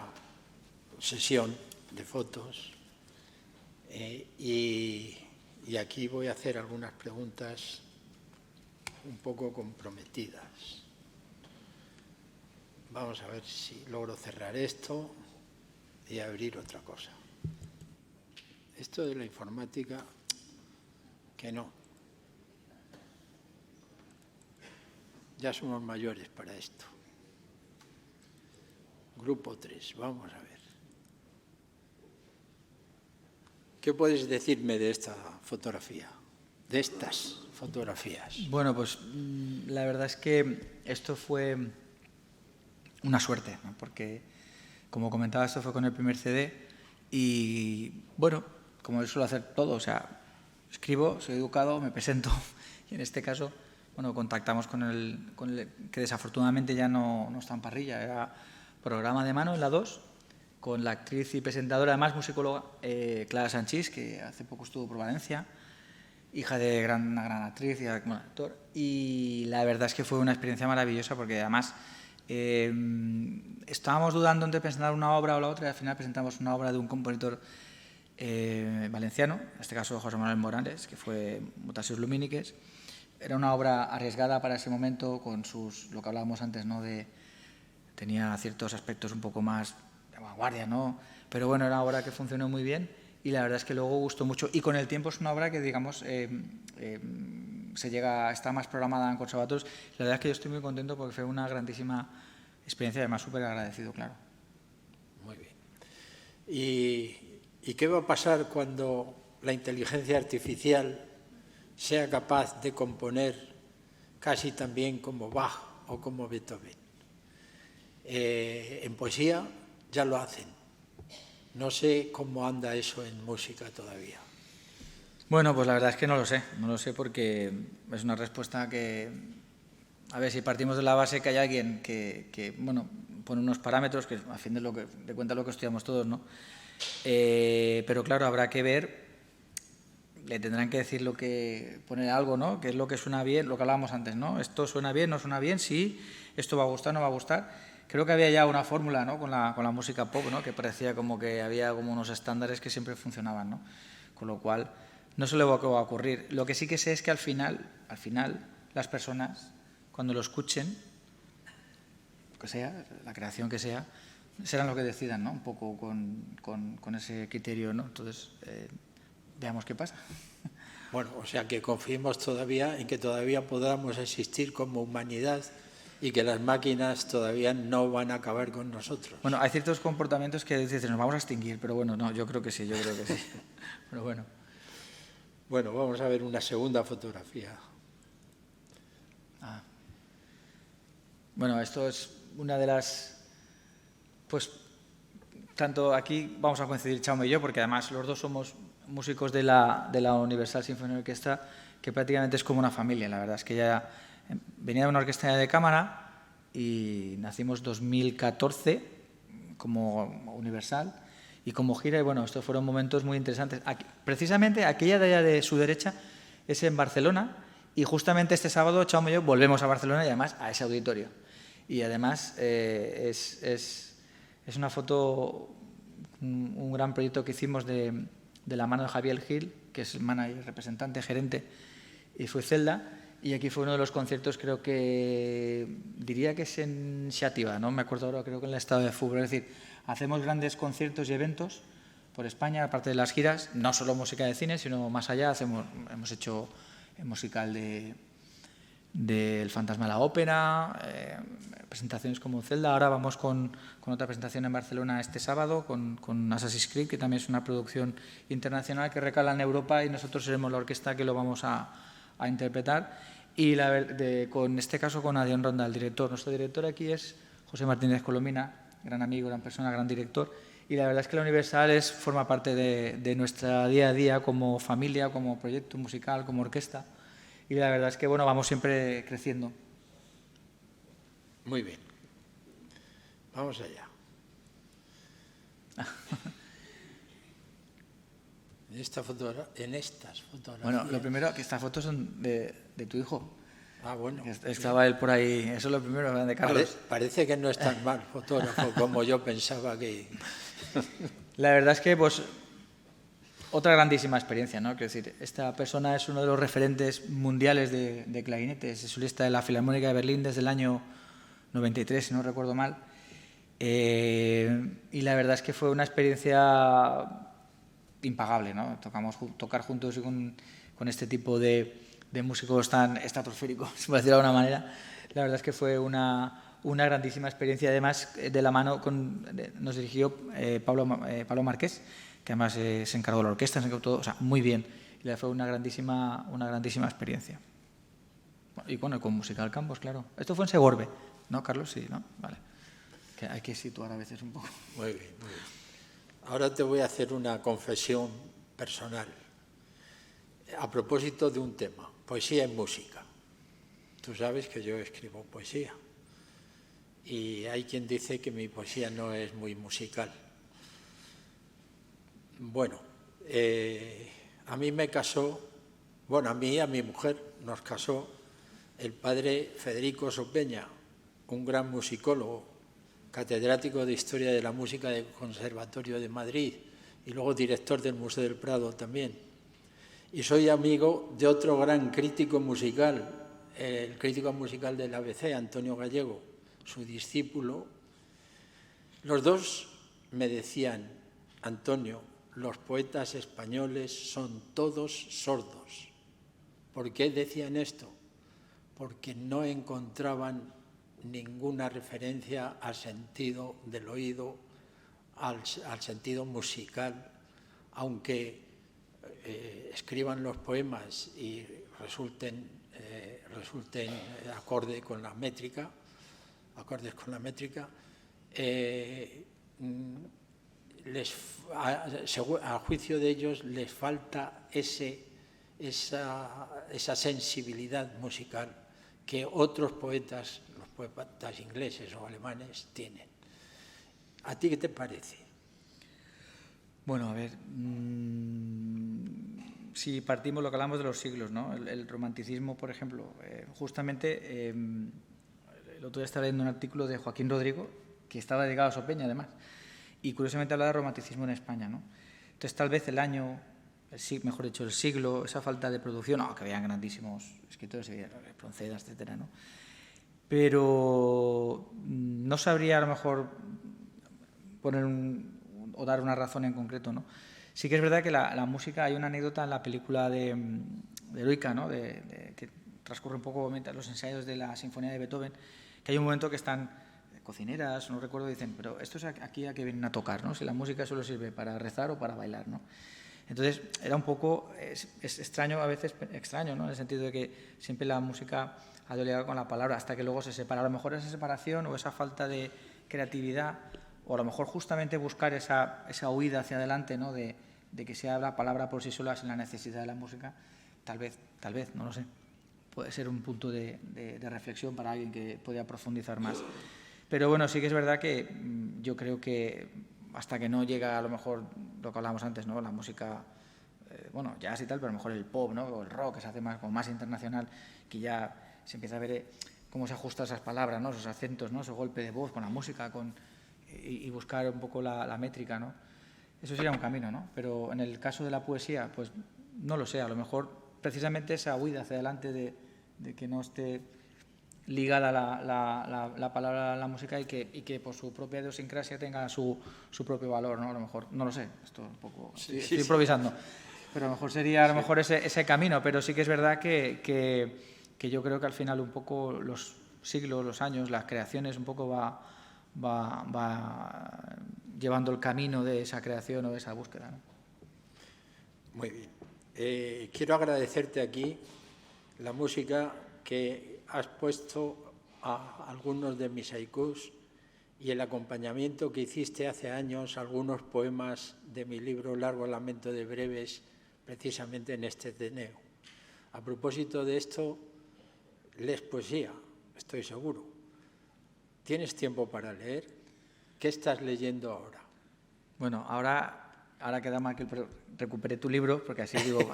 Speaker 1: sesión de fotos y aquí voy a hacer algunas preguntas un poco comprometidas. Vamos a ver si logro cerrar esto y abrir otra cosa. Esto de la informática, que no. Ya somos mayores para esto. Grupo 3, vamos a ver. ¿Qué puedes decirme de esta fotografía? De estas fotografías.
Speaker 2: Bueno, pues la verdad es que esto fue una suerte, ¿no? Porque, como comentaba, esto fue con el primer CD y, bueno, como yo suelo hacer todo, o sea, escribo, soy educado, me presento y en este caso, bueno, contactamos con el que desafortunadamente ya no está en parrilla, era Programa de Mano en la 2, con la actriz y presentadora, además musicóloga, Clara Sanchís, que hace poco estuvo por Valencia, hija de una gran actriz y actor, y la verdad es que fue una experiencia maravillosa porque además estábamos dudando entre presentar una obra o la otra y al final presentamos una obra de un compositor valenciano, en este caso José Manuel Morales, que fue Mutacions Lumíniques. Era una obra arriesgada para ese momento con lo que hablábamos antes, ¿no? Tenía ciertos aspectos un poco más de vanguardia, ¿no? Pero bueno, era una obra que funcionó muy bien y la verdad es que luego gustó mucho. Y con el tiempo es una obra que, digamos, está más programada en conservatorios. La verdad es que yo estoy muy contento porque fue una grandísima experiencia y además súper agradecido, claro.
Speaker 1: Muy bien. ¿Y qué va a pasar cuando la inteligencia artificial sea capaz de componer casi tan bien como Bach o como Beethoven? En poesía ya lo hacen. No sé cómo anda eso en música todavía.
Speaker 2: Bueno, pues la verdad es que no lo sé porque es una respuesta que, a ver, si partimos de la base que hay alguien que bueno, pone unos parámetros que a fin de cuentas lo que estudiamos todos, ¿no? Pero claro, habrá que ver, le tendrán que decir poner algo, ¿no? Que es lo que suena bien, lo que hablábamos antes, ¿no? Esto suena bien, no suena bien, sí, esto va a gustar, no va a gustar. Creo que había ya una fórmula, ¿no? con la música pop, ¿no? Que parecía como que había como unos estándares que siempre funcionaban, ¿no? Con lo cual no sé lo que va a ocurrir. Lo que sí que sé es que al final las personas, cuando lo escuchen, lo que sea, la creación que sea, serán lo que decidan, ¿no? Un poco con ese criterio, ¿no? Entonces, veamos qué pasa.
Speaker 1: Bueno, o sea que confiemos todavía en que todavía podamos existir como humanidad y que las máquinas todavía no van a acabar con nosotros.
Speaker 2: Bueno, hay ciertos comportamientos que dicen, nos vamos a extinguir, pero bueno, no, yo creo que sí. Pero bueno.
Speaker 1: Bueno, vamos a ver una segunda fotografía.
Speaker 2: Bueno, esto es una de las... Pues, tanto aquí vamos a coincidir Chaume y yo, porque además los dos somos músicos de la Universal Symphony Orchestra, que prácticamente es como una familia. La verdad es que ya venía de una orquesta de cámara y nacimos 2014 como Universal y como gira, y bueno, estos fueron momentos muy interesantes. Precisamente aquella de allá de su derecha es en Barcelona y justamente este sábado Chaume y yo volvemos a Barcelona y además a ese auditorio. Y además es una foto, un gran proyecto que hicimos de la mano de Javier Gil, que es el manager, representante, gerente, y fue Zelda. Y aquí fue uno de los conciertos, creo que, diría que es en Xàtiva, no me acuerdo ahora, creo que en el estado de fútbol. Es decir, hacemos grandes conciertos y eventos por España, aparte de las giras, no solo música de cine, sino más allá. Hemos hecho el musical del Fantasma de la Ópera, presentaciones como Zelda. Ahora vamos con otra presentación en Barcelona este sábado, con Assassin's Creed, que también es una producción internacional que recala en Europa y nosotros seremos la orquesta que lo vamos a interpretar. Y con este caso con Adrián Ronda, el director. Nuestro director aquí es José Martínez Colomina, gran amigo, gran persona, gran director. Y la verdad es que la Universal forma parte de nuestra día a día como familia, como proyecto musical, como orquesta. Y la verdad es que bueno, vamos siempre creciendo.
Speaker 1: Muy bien. Vamos allá. En estas fotografías.
Speaker 2: Bueno, lo primero, que estas fotos son de tu hijo.
Speaker 1: Ah, bueno.
Speaker 2: Estaba él por ahí, eso es lo primero, grande Carlos.
Speaker 1: Parece que no es tan mal fotógrafo como yo pensaba que...
Speaker 2: La verdad es que, pues, otra grandísima experiencia, ¿no? Quiero decir, esta persona es uno de los referentes mundiales de clarinetes, es solista de la Filarmónica de Berlín desde el año 93, si no recuerdo mal. Y la verdad es que fue una experiencia impagable, ¿no? Tocar juntos con este tipo de músicos tan estratosféricos, por decirlo de alguna manera. La verdad es que fue una grandísima experiencia. Además, de la mano nos dirigió Pablo Marqués, que además se encargó de la orquesta, se encargó todo, o sea, muy bien. Y fue una grandísima experiencia. Y bueno, con Musical Campos, claro. Esto fue en Segorbe, ¿no, Carlos? Sí, ¿no? Vale. Que hay que situar a veces un poco.
Speaker 1: Muy bien, muy bien. Ahora te voy a hacer una confesión personal a propósito de un tema, poesía y música. Tú sabes que yo escribo poesía y hay quien dice que mi poesía no es muy musical. Bueno, a mí me casó, bueno, a mí y a mi mujer nos casó el padre Federico Sopeña, un gran musicólogo, catedrático de Historia de la Música del Conservatorio de Madrid y luego director del Museo del Prado también. Y soy amigo de otro gran crítico musical, el crítico musical del ABC, Antonio Gallego, su discípulo. Los dos me decían, Antonio, los poetas españoles son todos sordos. ¿Por qué decían esto? Porque no encontraban ninguna referencia al sentido del oído, al sentido musical, aunque escriban los poemas y resulten acordes con la métrica, a juicio de ellos les falta esa sensibilidad musical que otros poetas, los poetas ingleses o alemanes, tienen. ¿A ti qué te parece?
Speaker 2: Bueno, a ver, si partimos lo que hablamos de los siglos, ¿no? El romanticismo, por ejemplo, justamente el otro día estaba leyendo un artículo de Joaquín Rodrigo, que estaba dedicado a Sopeña, además, y curiosamente habla de romanticismo en España, ¿no? Entonces, tal vez el año, mejor dicho, el siglo, esa falta de producción, que habían grandísimos escritores, Espronceda, etcétera, ¿no? Pero no sabría a lo mejor poner o dar una razón en concreto, ¿no? Sí que es verdad que la música, hay una anécdota en la película de Eloica, ¿no? Que transcurre un poco mientras los ensayos de la Sinfonía de Beethoven, que hay un momento que están cocineras, no recuerdo, dicen, pero esto es aquí a que vienen a tocar, ¿no? Si la música solo sirve para rezar o para bailar, ¿no? Entonces, era un poco, es extraño, a veces extraño, ¿no? En el sentido de que siempre la música ha ido ligada con la palabra, hasta que luego se separa. A lo mejor esa separación o esa falta de creatividad, o a lo mejor justamente buscar esa huida hacia adelante, ¿no? De que sea la palabra por sí sola sin la necesidad de la música, tal vez, no lo sé. Puede ser un punto de reflexión para alguien que pueda profundizar más. Pero bueno, sí que es verdad que yo creo que hasta que no llega a lo mejor lo que hablábamos antes, ¿no? La música, bueno, jazz y tal, pero a lo mejor el pop, ¿no? O el rock, que se hace más internacional, que ya se empieza a ver cómo se ajustan esas palabras, ¿no? Esos acentos, ¿no? Ese golpe de voz con la música, y buscar un poco la métrica, ¿no? Eso sería un camino, ¿no? Pero en el caso de la poesía, pues no lo sé, a lo mejor precisamente esa huida hacia adelante de que no esté ligada la palabra a la música y que por su propia idiosincrasia tenga su propio valor, ¿no? A lo mejor, no lo sé, esto un poco, estoy improvisando, pero a lo mejor sería ese camino, pero sí que es verdad que yo creo que al final un poco los siglos, los años, las creaciones un poco va llevando el camino de esa creación o de esa búsqueda, ¿no?
Speaker 1: Muy bien. Quiero agradecerte aquí la música que has puesto a algunos de mis haikus y el acompañamiento que hiciste hace años a algunos poemas de mi libro Largo lamento de breves, precisamente en este Ateneo. A propósito de esto, lees poesía, estoy seguro. ¿Tienes tiempo para leer? ¿Qué estás leyendo ahora?
Speaker 2: Bueno, ahora queda mal que recupere tu libro, porque así digo,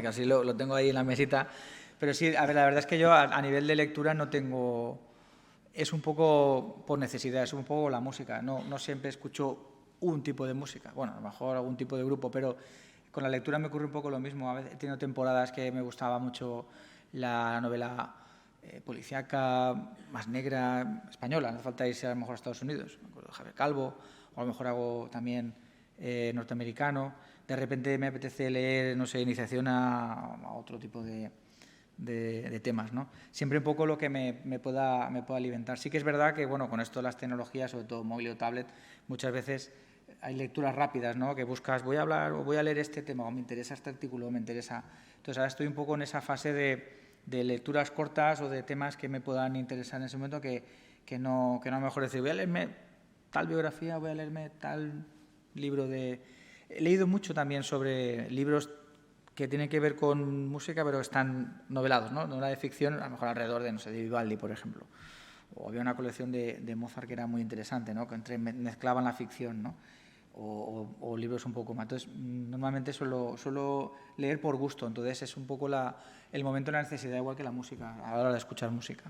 Speaker 2: así lo tengo ahí en la mesita, Pero sí, a ver, la verdad es que yo a nivel de lectura no tengo... Es un poco por necesidad, es un poco la música. No siempre escucho un tipo de música. Bueno, a lo mejor algún tipo de grupo, pero con la lectura me ocurre un poco lo mismo. A veces he tenido temporadas que me gustaba mucho la novela policíaca, más negra, española. No hace falta irse a lo mejor a Estados Unidos. Me acuerdo de Javier Calvo, o a lo mejor hago también norteamericano. De repente me apetece leer, no sé, iniciación a otro tipo de temas, ¿no? Siempre un poco lo que me pueda alimentar. Sí que es verdad que, bueno, con esto de las tecnologías, sobre todo móvil o tablet, muchas veces hay lecturas rápidas, ¿no? Que buscas, voy a hablar o voy a leer este tema, o me interesa este artículo, o me interesa... Entonces ahora estoy un poco en esa fase de lecturas cortas o de temas que me puedan interesar en ese momento que no mejor decir, voy a leerme tal biografía, voy a leerme tal libro de... He leído mucho también sobre libros que tienen que ver con música, pero están novelados, ¿no? Novela de ficción, a lo mejor alrededor de, no sé, de Vivaldi, por ejemplo. O había una colección de Mozart que era muy interesante, ¿no? Que mezclaban la ficción, ¿no? O libros un poco más. Entonces, normalmente suelo leer por gusto, entonces es un poco el momento de la necesidad, igual que la música, a la hora de escuchar música.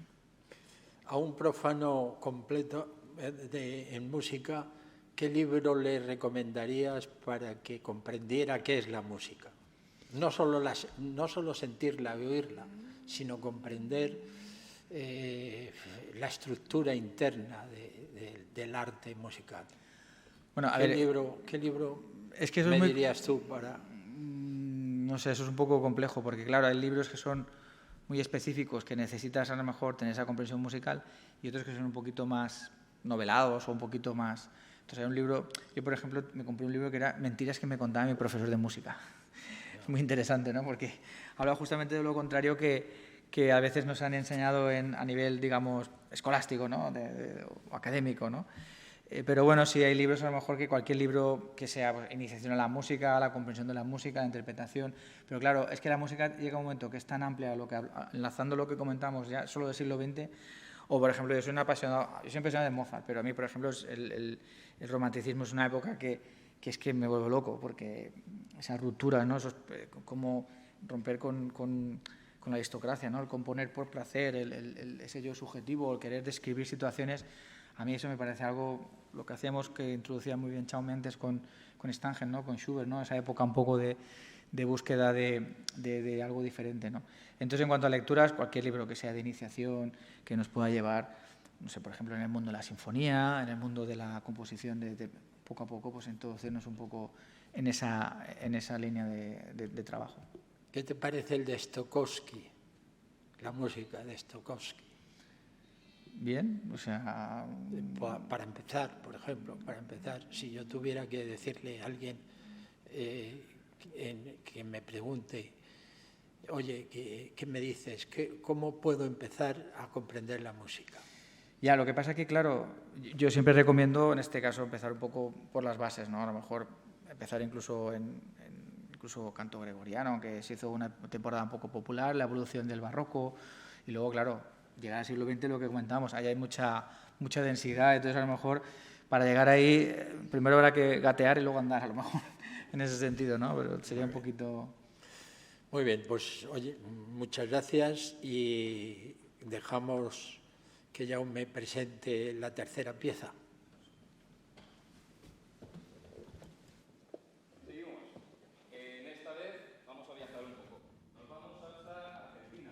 Speaker 1: A un profano completo en música, ¿qué libro le recomendarías para que comprendiera qué es la música? No solo sentirla y oírla, sino comprender la estructura interna del arte musical.
Speaker 2: Bueno,
Speaker 1: ¿Qué libro
Speaker 2: es que eso
Speaker 1: me dirías tú para...?
Speaker 2: No sé, eso es un poco complejo, porque claro, hay libros que son muy específicos, que necesitas a lo mejor tener esa comprensión musical, y otros que son un poquito más novelados o un poquito más... Entonces hay un libro... Yo, por ejemplo, me compré un libro que era Mentiras que me contaba mi profesor de música. Muy interesante, ¿no? Porque habla justamente de lo contrario que a veces nos han enseñado a nivel, digamos, escolástico, ¿no? O académico, ¿no? Pero bueno, sí hay libros, a lo mejor que cualquier libro que sea pues, iniciación a la música, la comprensión de la música, la interpretación. Pero claro, es que la música llega a un momento que es tan amplia, enlazando lo que comentamos ya solo del siglo XX. O, por ejemplo, yo soy un apasionado, yo soy apasionado de Mozart, pero a mí, por ejemplo, el romanticismo es una época que es que me vuelvo loco, porque esa ruptura, ¿no? Como romper con la aristocracia, ¿no? El componer por placer, ese yo subjetivo, el querer describir situaciones, a mí eso me parece algo, lo que hacíamos, que introducía muy bien Chao Mendes con Stangl, ¿no? Con Schubert, ¿no? Esa época un poco de búsqueda de algo diferente, ¿no? Entonces, en cuanto a lecturas, cualquier libro que sea de iniciación, que nos pueda llevar, no sé, por ejemplo, en el mundo de la sinfonía, en el mundo de la composición poco a poco, pues introducirnos un poco en esa línea de trabajo.
Speaker 1: ¿Qué te parece el de Stokowski? La música de Stokowski.
Speaker 2: Bien, o sea...
Speaker 1: Para empezar, por ejemplo, si yo tuviera que decirle a alguien que me pregunte, oye, ¿qué me dices? ¿Cómo puedo empezar a comprender la música?
Speaker 2: Ya, lo que pasa es que, claro, yo siempre recomiendo, en este caso, empezar un poco por las bases, ¿no? A lo mejor empezar incluso incluso canto gregoriano, aunque se hizo una temporada un poco popular, la evolución del barroco, y luego, claro, llegar al siglo XX, lo que comentábamos, ahí hay mucha densidad, entonces a lo mejor para llegar ahí, primero habrá que gatear y luego andar, a lo mejor, en ese sentido, ¿no? Pero sería un poquito...
Speaker 1: Muy bien, pues, oye, muchas gracias y dejamos que Jaume presente la tercera pieza.
Speaker 3: Seguimos. Esta vez vamos a viajar un poco. Nos vamos hasta Argentina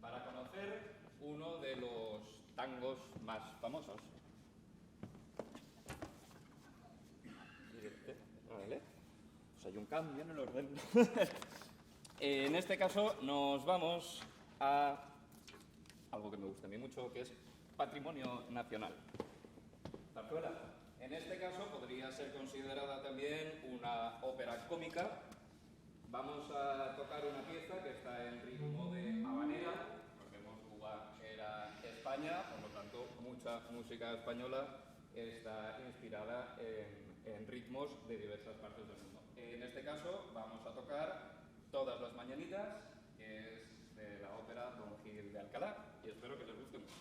Speaker 3: para conocer uno de los tangos más famosos. Vale. Pues hay un cambio en el orden. En este caso nos vamos a algo que me gusta a mí mucho, que es patrimonio nacional. Zarzuela. En este caso podría ser considerada también una ópera cómica. Vamos a tocar una pieza que está en ritmo de habanera. Recordemos Cuba era España, por lo tanto mucha música española está inspirada en ritmos de diversas partes del mundo. En este caso vamos a tocar Todas las mañanitas, que es de la ópera Don Gil de Alcalá, y espero que les guste mucho.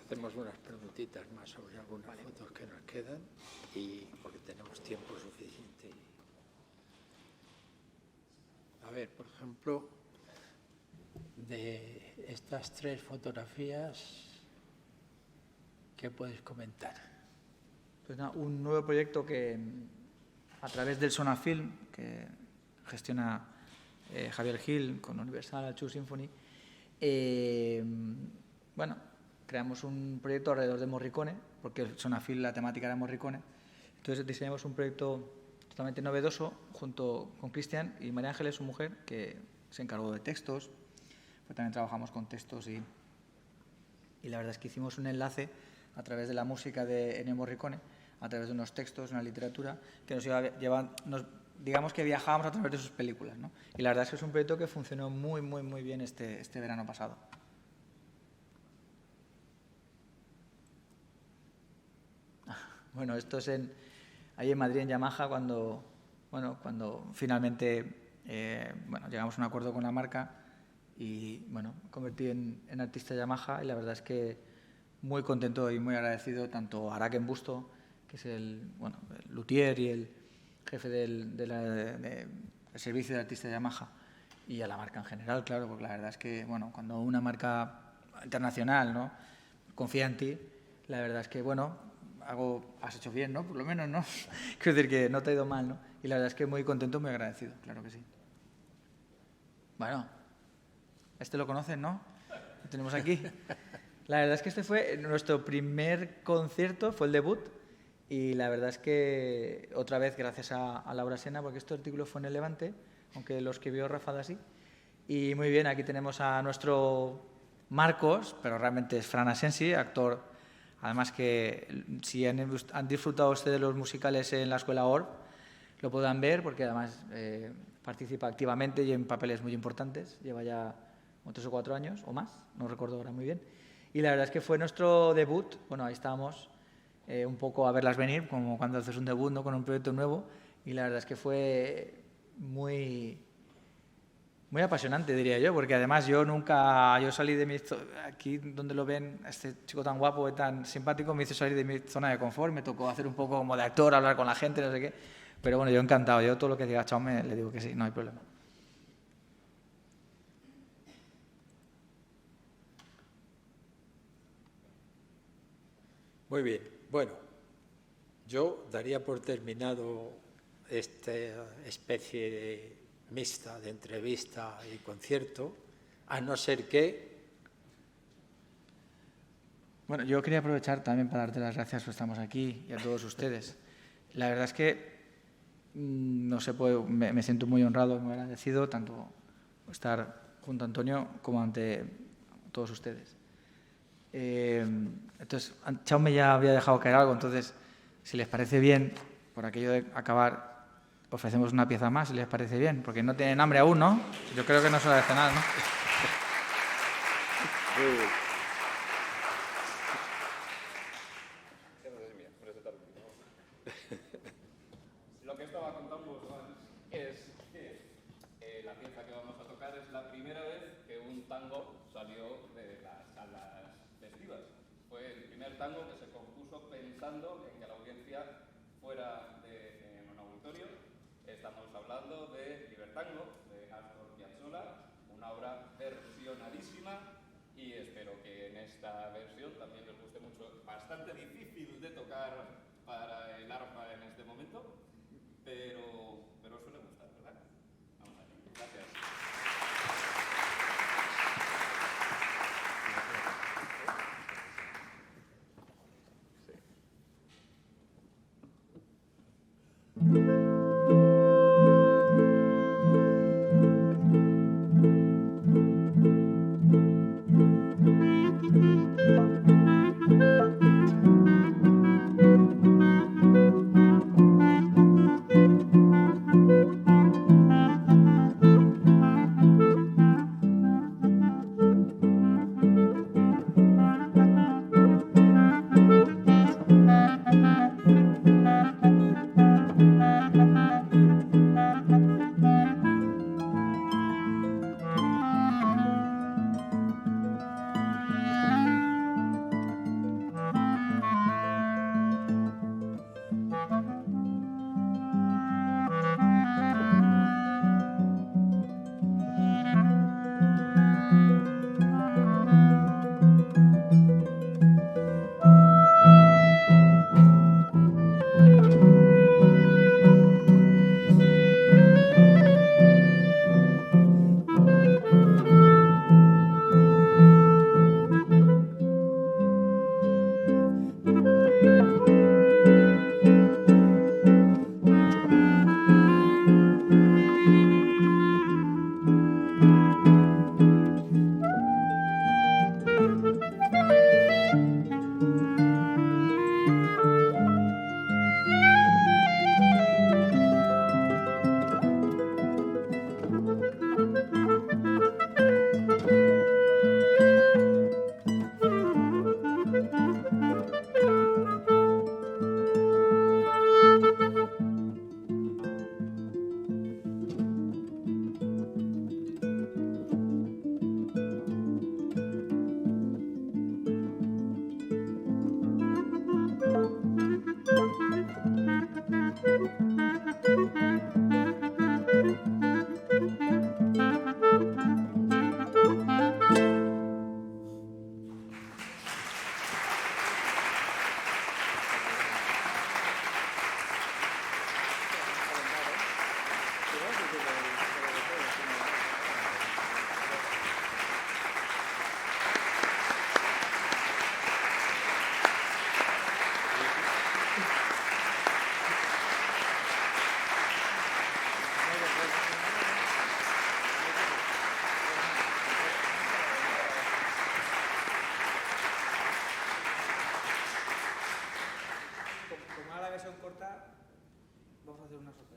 Speaker 1: hacemos unas preguntitas más sobre algunas fotos que nos quedan y porque tenemos tiempo suficiente. A ver, por ejemplo, de estas 3 fotografías, ¿qué puedes comentar?
Speaker 2: Pues nada, un nuevo proyecto que a través del Sonafilm, que gestiona Javier Gil con Universal Chu Symphony, bueno, creamos un proyecto alrededor de Morricone, porque el Sonafilm, la temática era Morricone. Entonces diseñamos un proyecto totalmente novedoso junto con Cristian y María Ángeles, su mujer, que se encargó de textos. Pues también trabajamos con textos y la verdad es que hicimos un enlace a través de la música de Ennio Morricone, a través de unos textos, una literatura que digamos que viajábamos a través de sus películas, ¿no? Y la verdad es que es un proyecto que funcionó muy, muy, muy bien este verano pasado. Bueno, esto es ahí en Madrid, en Yamaha, cuando finalmente llegamos a un acuerdo con la marca y me convertí en artista Yamaha, y la verdad es que muy contento y muy agradecido tanto a Araken Busto, que es el luthier y el jefe del servicio de artista Yamaha, y a la marca en general, claro, porque la verdad es que cuando una marca internacional, ¿no?, confía en ti, la verdad es que has hecho bien, ¿no? Por lo menos, ¿no? Quiero decir que no te ha ido mal, ¿no? Y la verdad es que muy contento, muy agradecido, claro que sí. Bueno, este lo conocen, ¿no? Lo tenemos aquí. La verdad es que este fue nuestro primer concierto, fue el debut, y la verdad es que otra vez gracias a Laura Sena, porque este artículo fue en el Levante, aunque lo escribió Rafa Dasi. Y muy bien, aquí tenemos a nuestro Marcos, pero realmente es Fran Asensi, actor. Además que si han disfrutado ustedes de los musicales en la Escuela ORB, lo podrán ver, porque además participa activamente y en papeles muy importantes. Lleva ya 3 o 4 años o más, no recuerdo ahora muy bien. Y la verdad es que fue nuestro debut. Ahí estábamos un poco a verlas venir, como cuando haces un debut, ¿no?, con un proyecto nuevo. Y la verdad es que fue muy apasionante, diría yo, porque además yo salí de aquí donde lo ven, este chico tan guapo y tan simpático, me hizo salir de mi zona de confort, me tocó hacer un poco como de actor, hablar con la gente, no sé qué, pero yo encantado, yo todo lo que diga Chaume le digo que sí, no hay problema.
Speaker 1: Muy bien, yo daría por terminado esta especie de mixta de entrevista y concierto, a no ser que...
Speaker 2: Yo quería aprovechar también para darte las gracias por estamos aquí y a todos ustedes. La verdad es que me siento muy honrado, muy agradecido, tanto estar junto a Antonio como ante todos ustedes. Entonces, Chaume ya había dejado caer algo, entonces, si les parece bien, por aquello de acabar, ofrecemos una pieza más, si les parece bien, porque no tienen hambre aún, ¿no? Yo creo que no se la de cenar, ¿no?
Speaker 3: Lo que estaba contando es que la pieza que vamos a tocar es la primera vez que un tango salió de las salas festivas. Fue el primer tango que se compuso pensando en que la audiencia fuera en un auditorio. Estamos hablando de Libertango, de Astor Piazzolla, una obra versionadísima, y espero que en esta versión también les guste mucho. Bastante difícil de tocar para el arpa en este momento, pero suele gustar, ¿verdad? Vamos allá. Gracias.
Speaker 4: Sí.
Speaker 2: falta, vamos a hacer una sorpresa.